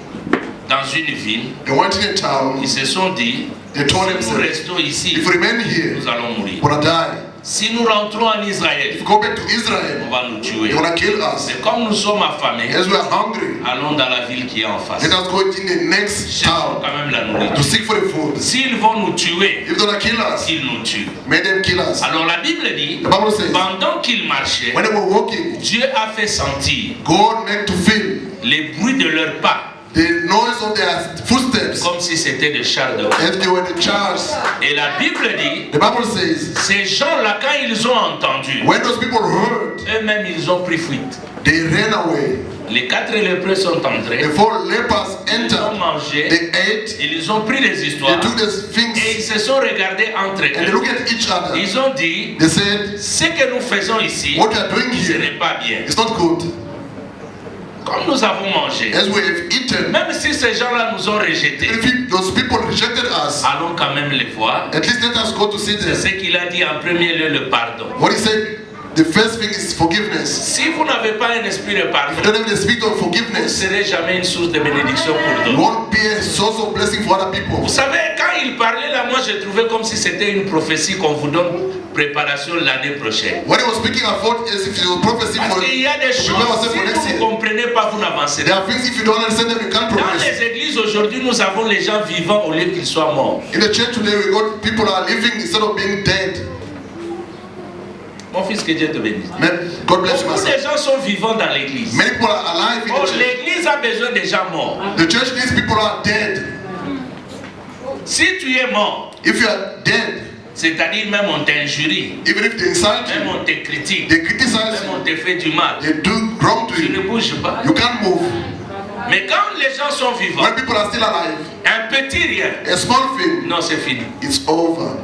dans une ville, They went in a town. ils se sont dit, They told si nous themselves, restons ici, if we remain here, nous allons mourir. we're gonna die. Si nous rentrons en If Israël, we go back to on Israel, va nous tuer. they're gonna kill us. Mais comme nous sommes affamés, As we are hungry, allons dans la ville qui est en face. let us go in the next Cherchons town quand même la to nourriture. seek for the food. S'ils vont nous tuer, If they're gonna kill us, ils nous tuent. may them kill us. Alors la Bible dit, The Bible says, pendant qu'ils marchaient, when they were walking, Dieu a fait sentir God made to feel les bruits de leurs pas, the noise of their footsteps comme si c'était des chars de guerre. as they were the charged. Et la Bible dit, The Bible says, ces gens-là, quand ils ont entendu, when those people heard, eux-mêmes, ils ont pris fuite. they ran away. Les 4 lépreux sont entrés. The 4 lepers Ils ont entered. mangé. They ate. Ils ont pris les histoires. They took the things Et ils se sont regardés entre and they eux. look at each other. Ils ont dit, They said, ce que nous faisons ici, what we are doing ce here n'est pas bien. is not good. Comme nous avons mangé, As we have eaten, même si ces gens-là nous ont rejetés, if those people rejected us, allons quand même les voir. at least let us go to see C'est ce them. qu'il a dit en premier lieu, le pardon. What he said, the first thing is forgiveness. Si vous n'avez pas un esprit de If you pardon, don't have the spirit of vous ne forgiveness, serez jamais une source de bénédiction pour you d'autres. won't be a source of blessing for other people. Vous savez, quand il parlait là, moi j'ai trouvé comme si c'était une prophétie qu'on vous donne préparation l'année prochaine. When he was speaking, I thought as if it was prophecy Parce for qu'il y a des choses, prepare ourselves si for next vous ne year. comprenez pas, vous n'avancez There pas. are things if you don't understand them, you can't Dans progress. les églises aujourd'hui, nous avons les gens vivants au lieu qu'ils soient morts. In the church today, we got people are living instead of being dead. Mon fils, que Dieu te bénisse. Man, God bless you, my Beaucoup son. de gens sont vivants dans l'église. Many people are alive in Oh, the church. l'église a besoin des gens morts. The church needs people who are dead. Si tu es mort, If you are dead, c'est-à-dire même on t'injurie, even if they insult même you, on te critique, they criticize même on you, te fait du mal, they do wrong to tu ne you, bouges pas. you can't move. Mais quand les gens sont vivants, When people are still alive, un petit rien, a small thing, non, c'est fini. it's over.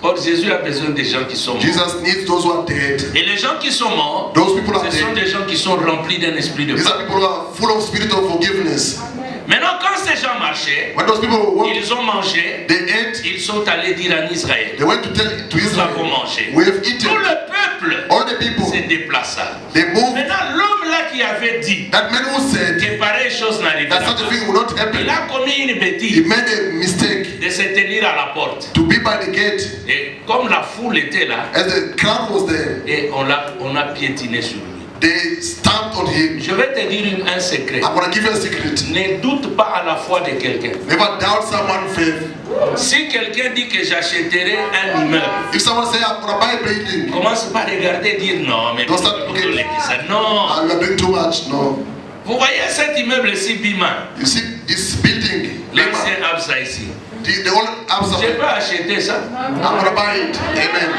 Or, Jésus a besoin des gens qui sont morts. Jesus needs those who are dead. Et les gens qui sont morts, Those people are ce sont dead. des gens qui sont remplis d'un esprit de These pardon. are people who are full of spirit of forgiveness. Maintenant, quand ces gens marchaient, When those people walked, ils ont mangé, they ate, ils sont allés dire en Israël, they went to tell to nous avons Israel, mangé. we have Tout eaten. le peuple All the people, se déplaça. they moved. Maintenant, l'homme là qui avait dit That man who said que pareille chose n'arrivera that such a pas, thing will not il happen, a commis une he bêtise made a mistake de se tenir à la porte. to be by the gate. Et comme la foule était là, As the crowd was there, et on a piétiné sur lui. they stamped on him. Je vais te dire un secret. I'm going to give you a secret. Ne doute pas à la foi de quelqu'un. Never doubt someone's faith. Si quelqu'un dit que j'achèterai un immeuble, If someone say, I'm going to buy a building, commence pas à regarder et dire non, mais Don't start vous looking. voulez que ça. Non. you are doing too much. No. Vous voyez cet immeuble-ci, Bima, You see this building, l'ancien Absa ici. the old Je Absalom. peux acheter ça. I'm going to buy it. Amen.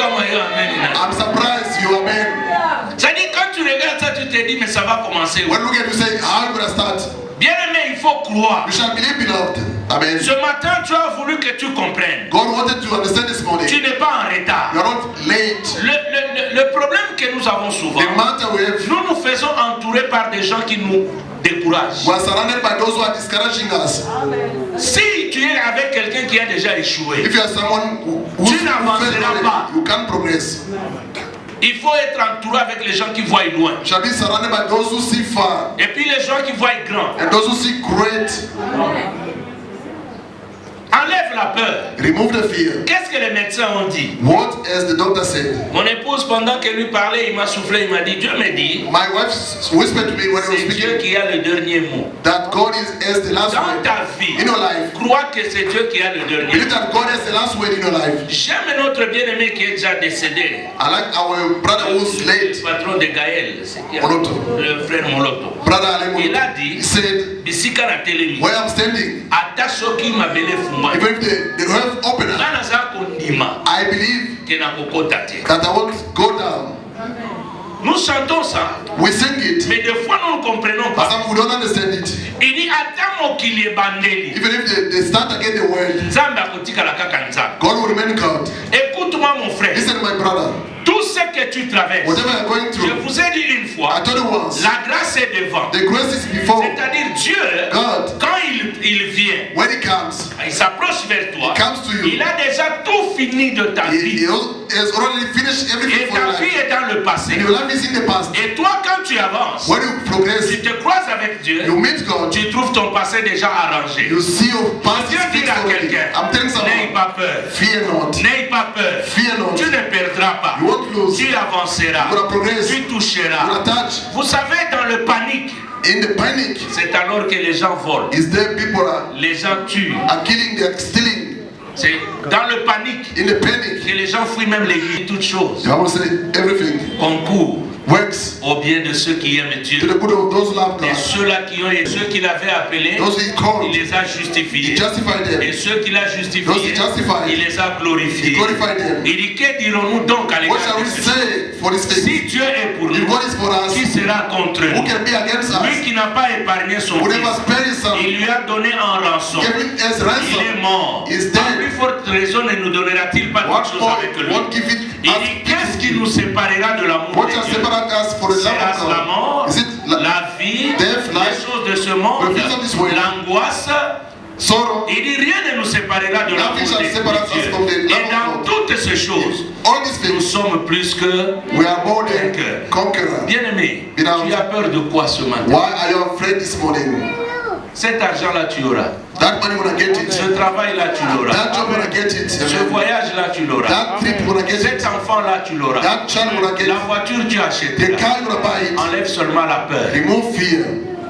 I'm surprised you are man. C'est-à-dire, quand tu regardes ça, tu te dis, mais ça va commencer où? When look at you say, how are you going to start? Bien aimé, il faut croire. You shall believe, beloved. Amen. Ce matin, tu as voulu que tu comprennes. God wanted to understand this morning. Tu n'es pas en retard. You are not late. Le problème que nous avons souvent, The matter we have, nous nous faisons entourer par des gens qui nous découragent. we are surrounded by those who are discouraging us. Si tu es avec quelqu'un qui a déjà échoué, If you are someone who Tu n'avanceras pas. you can't progress. il faut être entouré avec les gens qui voient loin. You shall be surrounded by those who see far Et puis les gens qui voient grand. and those who see great. Enlève la peur. Remove the fear. Qu'est-ce que les médecins ont dit? What has the doctor said? Mon épouse, pendant qu'elle lui parlait, il m'a soufflé, il m'a dit, Dieu me dit, My wife whispered to me when I was c'est Dieu speaking qui a le dernier mot. that God has the last Dans word ta vie, in your life. crois que c'est Dieu qui a le dernier Believe mot. that God has the last word in your life. J'aime notre bien-aimé qui est déjà décédé. I like our brother who's Le late, patron de Gaël, c'est qui a- Moloto. le frère Moloto. Brother Alemo. Il a dit, He said, Bisika na telemi. where I'm standing, Ata soki mabele fumwa. even if they don't have opener, Nga naza kondima I believe ke na kokota te. that I won't go down. Nous chantons ça, We sing it, mais des fois nous ne comprenons but pas. some we don't understand it. Il dit ata mokili ebandeli. Even if they start again the word, Nzambe akotikala kaka nzambe. God will remain God. Écoute-moi mon frère. Listen, my brother, Tout ce que tu traverses, whatever you're going je through, vous ai dit une fois, I told you once, la grâce est devant. the grace is before C'est-à-dire Dieu, God. quand il vient, When He comes, il s'approche vers toi, He comes to you. il a déjà tout fini de ta He vie. has already finished Et everything for your ta vie life. est dans le passé. And your life is in the past. Et toi, quand tu avances, When you progress, tu te croises avec Dieu, you meet God, tu trouves ton passé déjà arrangé. you see your past Dieu is dit fixed à already. quelqu'un, I'm telling n'aie someone, pas peur. fear not. N'aie pas peur. Fear not. Tu ne perdras pas. You won't lose. Tu avanceras. You're gonna progress. Tu You're toucheras. gonna touch. Vous savez, dans le panique, In the panic, c'est alors que les gens volent. is there people Les gens tuent. are killing, they're stealing. C'est dans le panique In the panic, que les gens fuient même l'église, toutes choses. the Bible says everything. On court. works au bien de ceux qui aiment Dieu. to the good of those who love Et God. ceux-là qui ont, ceux qu'il avait appelés, Those he called, il les a he justifiés. justified Et them. ceux qu'il a Those he justifiés, justified, il les a he glorifiés. glorified them. Il dit, que dirons-nous donc à What l'égard shall we de ceux? say for this thing? Si Dieu est pour If nous, God is for us, qui sera contre who nous? can be against Lui us? qui n'a pas épargné son Who never fils, spared his son, il lui a donné en rançon. giving us Il est ransom, mort. is À plus dead. forte raison ne nous donnera-t-il pas What toute chose more? avec lui? What give it Il us? dit, qu'est-ce qui nous séparera de l'amour What de shall Dieu? separate us for the love Sera-ce of la God? mort, Is it la vie, death, les life, choses de ce monde, the things of this world, l'angoisse? sorrow? Il dit, rien ne nous séparera de l'amour Nothing shall de separate us Dieu. from the Et love dans of God. toutes ces choses, All these nous things, sommes plus que we are more than vainqueurs. conquerors. Bien-aimé, Beloved, tu as peur de quoi ce matin? Why are you afraid this morning? Cet argent-là, tu l'auras. That money gonna get it. Ce travail-là, tu l'auras. That job gonna get it. Ce voyage-là, tu l'auras. That trip gonna get Cet it. enfant-là, tu l'auras. That child gonna get La it. voiture, tu The achèteras. car you gonna buy it. Enlève seulement la peur. Remove fear.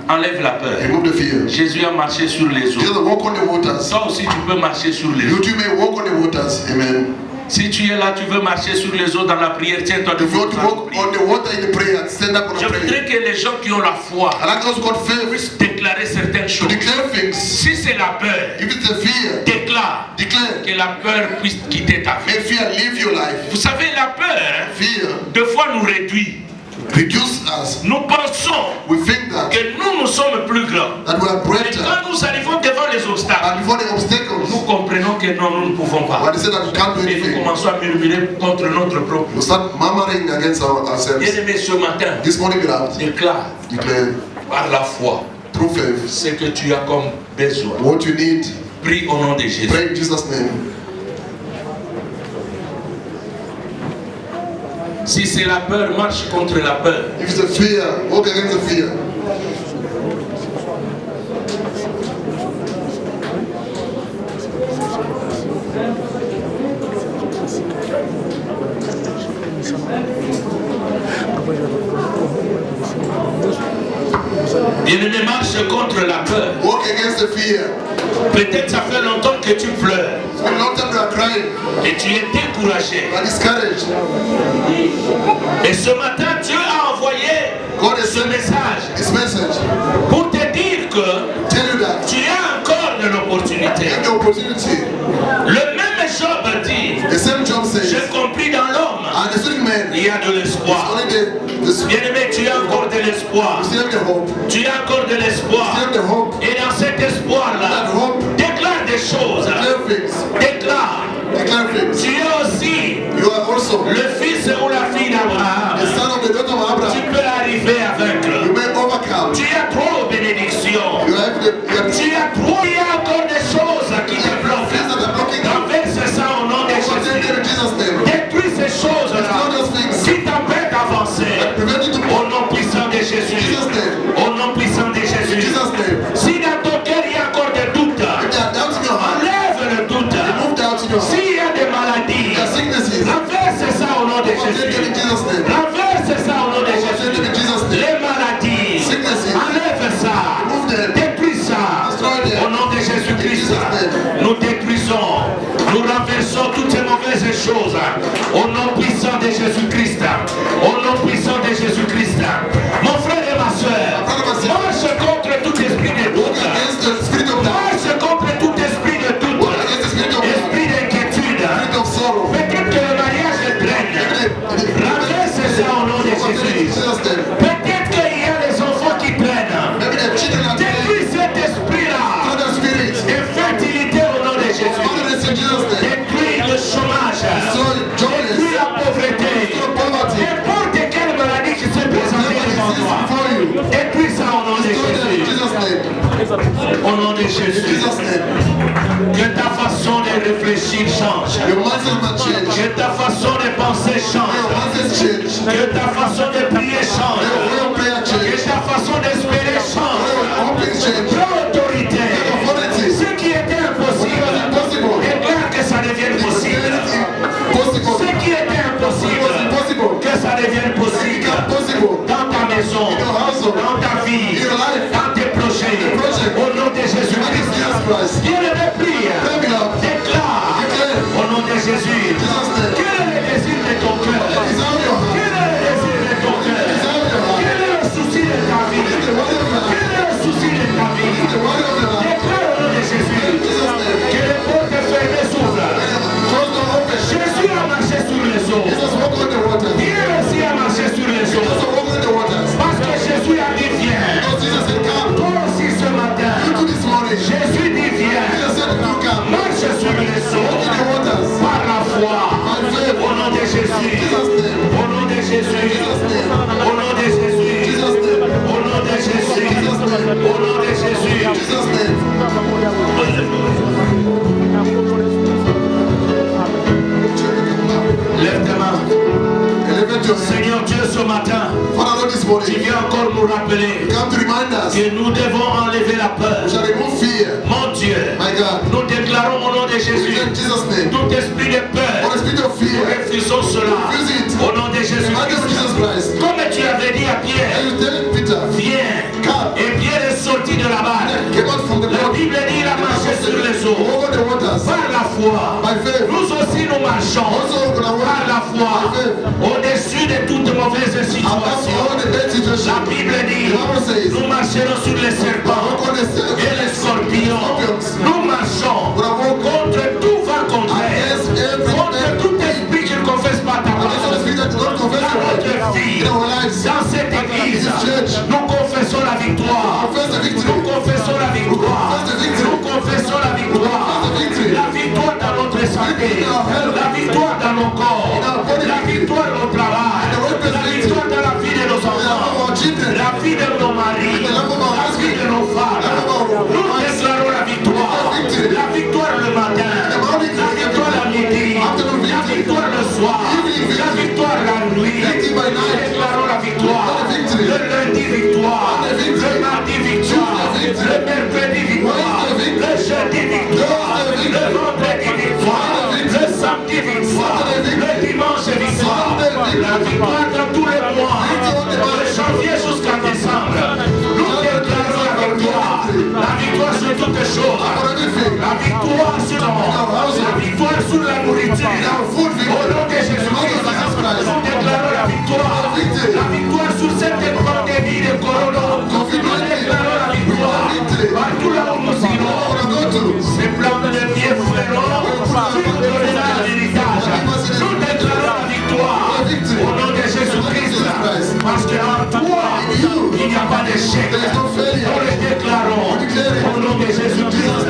Enlève la peur. Remove the fear. Jésus a marché sur les eaux. Jesus walk on the waters. Toi aussi, tu peux marcher sur les You eaux. too may walk on the waters. Amen. Si tu es là, tu veux marcher sur les eaux dans la prière, tiens-toi If you debout. want to walk on the water in the prayer, stand up on Je the prayer. voudrais que les gens qui ont la foi I like those who got faith puissent déclarer certaines to choses. declare things. Si c'est la peur, If it's a fear, déclare declare. que la peur puisse quitter ta vie. May fear leave your life. Vous savez, la peur, Fear deux fois nous réduit. reduce us. Nous pensons We think that que nous sommes plus grands. we are Mais greater. quand nous arrivons devant les obstacles, And before the obstacles, nous comprenons que non, nous ne pouvons pas. when they say that we can't do Et nous anything, commençons à murmurer contre notre propre. we start murmuring against ourselves. Bien-aimé, ce matin, This morning, beloved, déclare declare par la foi through faith ce que tu as comme besoin. what you need. Prie au nom de Jésus. Pray in Jesus' name. Si c'est la peur, marche contre la peur. If it's a fear, walk against the fear. Bien-aimé, marche contre la peur. Walk against the fear. Peut-être ça fait longtemps que tu pleures For a long time you are crying, et tu es découragé. you are discouraged. Et ce matin, Dieu a envoyé God has ce sent message this message. pour te dire que Tell you that tu as encore de l'opportunité. you have the opportunity. Le même Job dit, The same Job says, j'ai compris dans l'homme, and the certain man, il y a de it's l'espoir. only the Bien-aimé, tu as encore de l'espoir. you still have the hope. You Tu as encore de l'espoir. still have the hope. Et dans cet That espoir-là, hope, déclare des choses. declare things. Déclare. Declare things. Tu es aussi You are also le fils ou la fille d'Abraham. the son of the daughter of Tu Abraham. peux arriver à vaincre. You may overcome. Tu as trop de bénédictions. You have Tu as trop. Il y a encore des choses qui te things bloquent. that are blocking you. Renverse ça au nom de Overtake them Jésus. in Jesus' name. Détruis ces choses-là Destroy those things. qui t'empêchent d'avancer. Prevent you to Au nom puissant de in Jésus. Jesus' name. Au nom puissant de In Jésus. Jesus' name. Si dans ton cœur il y a encore des doutes, If there are doubts in your heart, enlève le doute. remove doubts in your heart. S'il y a des maladies, There are sicknesses. renverse ça au nom de Overtake them in Jésus. Jesus' name. Renverse ça au nom de Overtake them Jésus. in Jesus' name. Les maladies, Sicknesses. enlève ça. Remove them. Détruis ça. Destroy them. Au nom de Jésus-Christ, In Jesus' name. nous détruisons, nous renversons toutes ces mauvaises choses. Au nom puissant de Jésus-Christ. Au nom puissant de Jésus-Christ. Mon frère et ma soeur, marche contre tout esprit de Walk doute. against the spirit of doubt. Marche contre tout esprit de doute. Walk against the spirit of doubt. Esprit d'inquiétude. Spirit of sorrow. Peut-être que le mariage traîne. Renverse ça au nom de Overtake in Jésus. Jesus' name. Peut-être qu'il y a des enfants qui traînent. Maybe the children are dead. Détruis cet esprit-là. Other spirits. Infertilité au nom de Jésus. Father, in Jesus' name. Détruis le chômage. So jobless. Détruis la pauvreté. So poverty. N'importe quelle maladie qui s'est présentée Whatever devant exists toi. before you. Détruis ça au nom de Destroy them in Jésus. Jesus' name. Au nom de In Jésus. Jesus' name. Que ta façon de réfléchir change. Your mindset must change. Que ta façon de penser Your change. mindset change. Que ta façon de prier change. Your way of prayer Que change. ta façon d'espérer change. Your hoping change. Prends autorité. Authority. Ce qui était impossible, Impossible. déclare que ça devienne possible. Possible. Ce qui était impossible, Impossible. que ça devienne possible. Possible. Dans ta maison, In your household. dans ta vie, In your life. dans tes projets, project. au nom de Jesus Jésus-Christ. Christ. Bien-aimé, prie. Pray, beloved. Déclare Declare. au nom de Jésus. Jesus' name. Quel est le désir de ton cœur? Desire your heart. Quel est le désir de ton cœur? remove fear. Mon Dieu, My God. nous déclarons au nom de Jésus, In Jesus' name. tout esprit de peur, For the spirit of nous fear. refusons cela. Refuse it. Au nom de Jésus In the name of Jesus Christ. Comme tu avais dit à Pierre, And you tell Peter, viens. come. Et Pierre est sorti de la barque. Came out from the La boat. Bible dit il a marché sur les eaux. Over the waters. Par la foi. By faith. Nous aussi nous marchons. Also gonna walk Par la foi. by faith. Au-dessus de toute mauvaise Above situation. all the bad La situation. Bible dit, The Bible says, nous marcherons sur les serpents walk on the et les scorpions. Nous marchons contre tout vent contraire. against every Contre tout esprit qui ne confesse pas ta against the parole. spirit that do not confess Dans your notre word. vie, In our lives. dans cette église, In this church. nous confessons la victoire. Confess the victory. Nous confessons la victoire. Confess the victory. Nous confessons la victoire. Confess the victory. La victoire dans notre santé. In our health. La victoire dans nos corps. In our body. La victoire au travail. In the workplace La victory. victoire dans la vie de nos In the life of enfants. our children. La vie de nos maris. In the life of our La vie de nos femmes. In the life of our Nous wives. déclarons la victoire. The victory. La victoire le matin. The morning. La victoire la midi. Afternoon La victory. victoire le soir. Evening victory. La victoire la nuit. Victory by night. Nous déclarons la victoire. The victory. Le lundi victoire. The victory. Le mardi victoire. Tuesday victory. Le mercredi victoire. Wednesday victory. Le jeudi victoire. Thursday victory. Le vendredi victoire. Friday victory. Le samedi victoire. Saturday victory. Le dimanche victoire. Sunday victory. La victoire dans tous les mois. Victory on the De month. janvier jusqu'à décembre. Nous déclarons la victoire. La victoire sur toutes choses. For everything. La victoire sur la victoire sur la nourriture. In our food Au victory. nom de Jésus-Christ, nous déclarons la victoire. La victoire sur cette pandémie de corona. Nous déclarons la victoire. Partout là où nous Where irons, we go to. ces plans de bien fouleront. Tu nous donneras l'héritage. Nous déclarons la victoire. Au nom de Jésus-Christ. Parce qu'en toi, il n'y a pas d'échec. There is no Nous failure. le déclarons. Au nom de Jésus-Christ.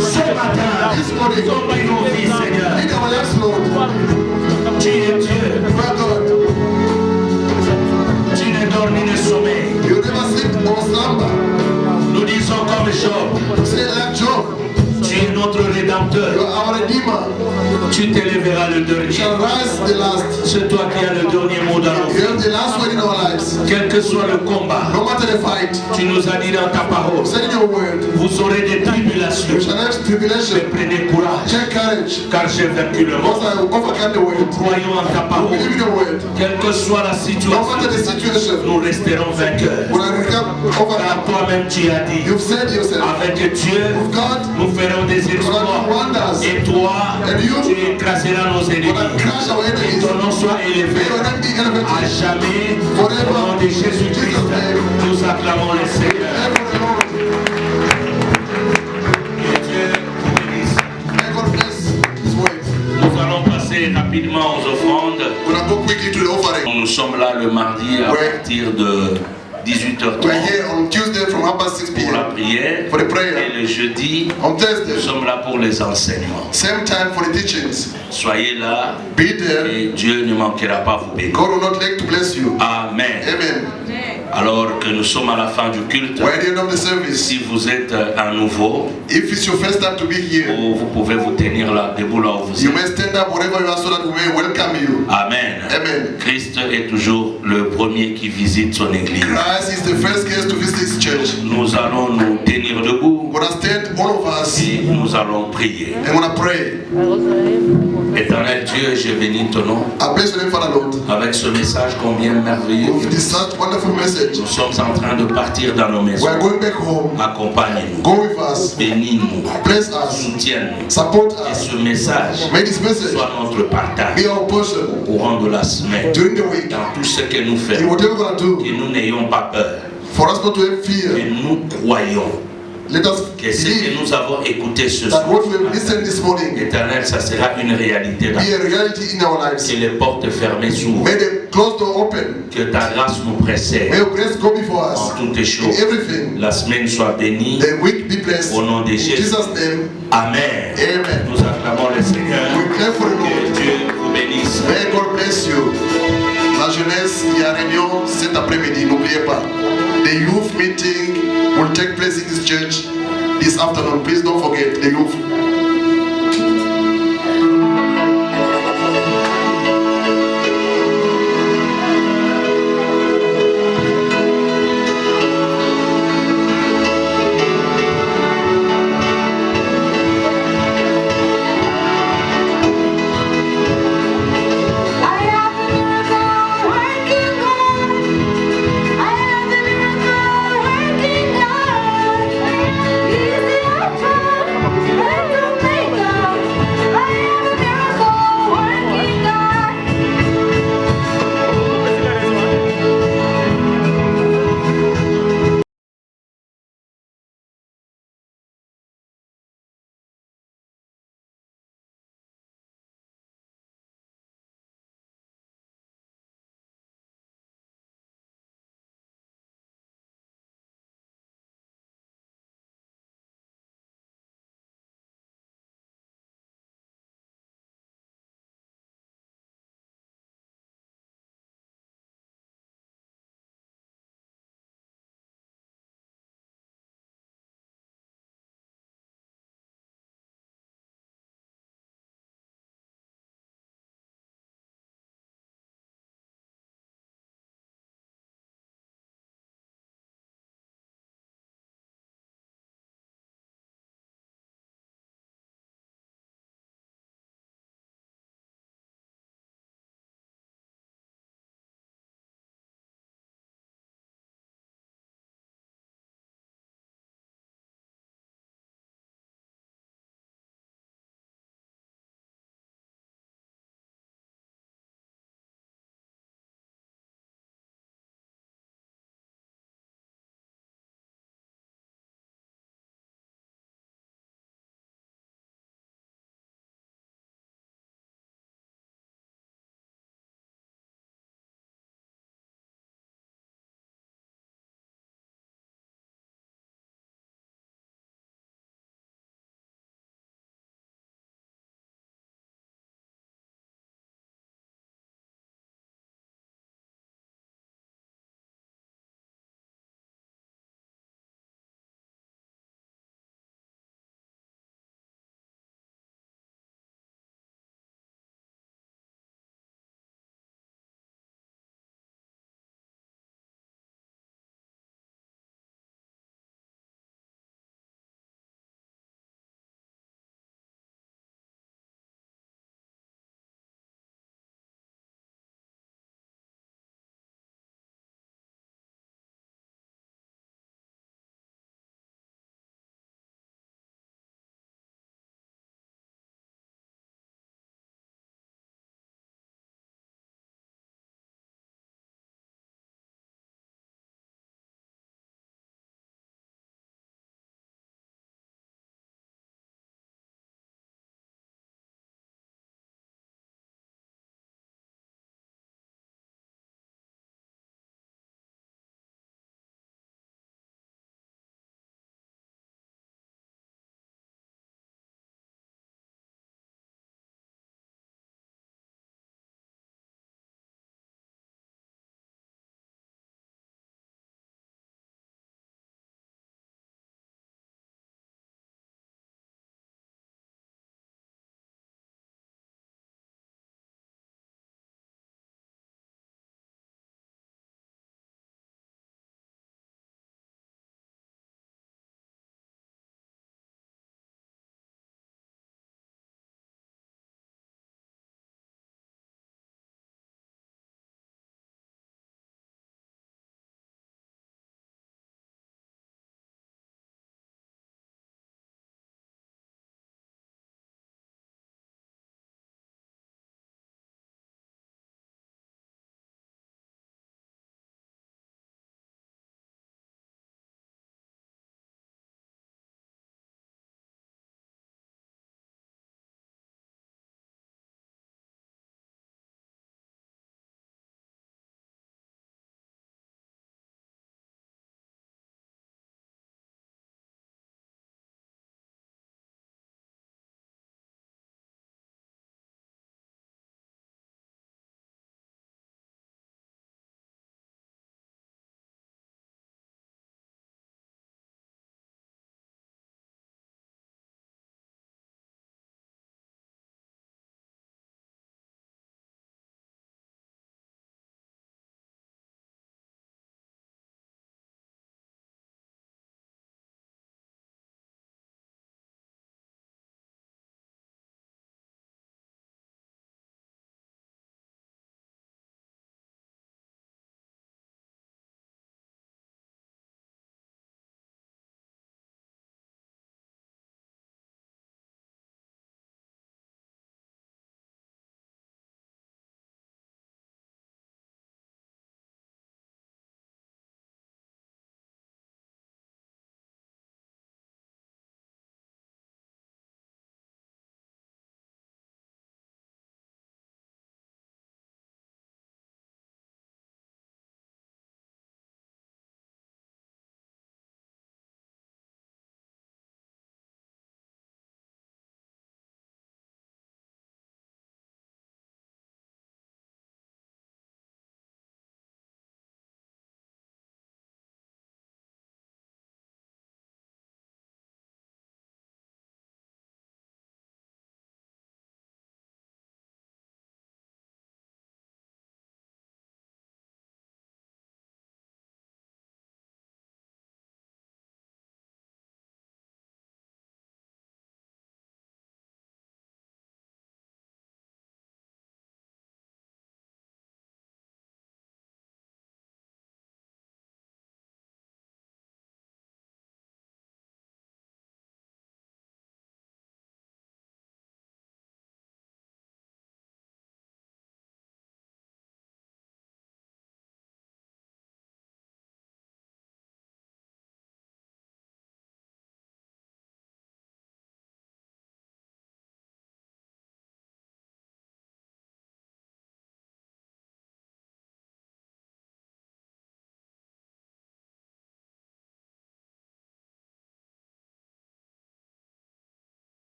Ce matin, tombe dans nos vies, Seigneur. In our lives, Lord. Tu es Dieu. You are God. Tu ne dors ni ne sommeil. You never sleep or slumber. Nous disons comme Job, Say like Job. tu es notre You rédempteur. are our Redeemer. Tu t'élèveras le You dernier. shall rise the last. C'est toi qui as le dernier mot dans nos You vies. have the last word in our lives. Quel que soit le combat, No matter the fight. tu nous as dit dans ta parole, Say in your word. vous aurez des tribulations. You shall have Mais tribulation. prenez courage, Take courage. car j'ai vaincu le monde. Because I will overcome the world. Croyons en ta We parole. believe in your word. Quelle que soit la No situation, matter the situation. nous resterons vainqueurs. When I become Car overcome. toi-même tu as dit, You've said yourself. avec Dieu, With God. nous ferons des Gonna exploits. do wonders. Et toi, And you. tu écraseras nos ennemis. Gonna crush our Et enemies. ton nom soit élevé May your name be à elevated. jamais. Forever. Au nom de Jésus-Christ, nous acclamons le Seigneur. Ever the Lord. Que Dieu vous bénisse. May God bless His word. Nous allons passer rapidement aux offrandes. We're gonna go quickly to the offering. Nous sommes là le mardi à Ouais. partir de 18h30 We're here on Tuesday from 6 pour la p.m. prière. for the prayer. Et le jeudi, On nous Thursday, sommes là pour les enseignements. same time for the teachings. Soyez là Be there. et Dieu ne manquera pas vous bénir. God will not lack to bless you. Amen. Amen. Alors que nous sommes à la fin du culte, We're at the end of the service. si vous êtes un nouveau, If it's your first time to be here, vous pouvez vous tenir là, debout là où vous you êtes. may stand up wherever you are so that we may welcome you. Amen. Amen. Christ est toujours le premier qui visite son église. Christ is the first guest to visit His church. Nous allons nous tenir debout We're gonna stand, all of us, et nous allons prier. and we're gonna pray. Éternel Dieu, je bénis ton nom I bless your name, Father Lord. avec ce message combien merveilleux. With this such wonderful message, Nous sommes en train de partir dans nos maisons. we're going back home. Accompagne-nous, Go with us. bénis-nous, Bless us. soutiens-nous. Support Et us. ce message May this message soit notre partage be our portion au courant de la semaine. during the week. Dans tout ce que nous In faisons, whatever we're gonna do, que nous n'ayons pas peur, for us not to have que fear, nous croyons let us que ce que believe nous avons écouté ce that soir, what we have listened this morning Éternel, ça sera une réalité dans be a reality in our que lives. les portes fermées s'ouvrent, May the closed door open. que ta grâce nous précède May your grace go before en us toutes in choses. everything. La semaine soit bénie. The week be blessed. Au nom de In Jésus. Jesus' name, Amen. amen. Nous acclamons le Seigneur. We pray for the Que Lord. Dieu vous bénisse. May God bless you. La jeunesse, il y a réunion cet après-midi, n'oubliez pas. The youth meeting will take place in this church this afternoon. Please don't forget the youth.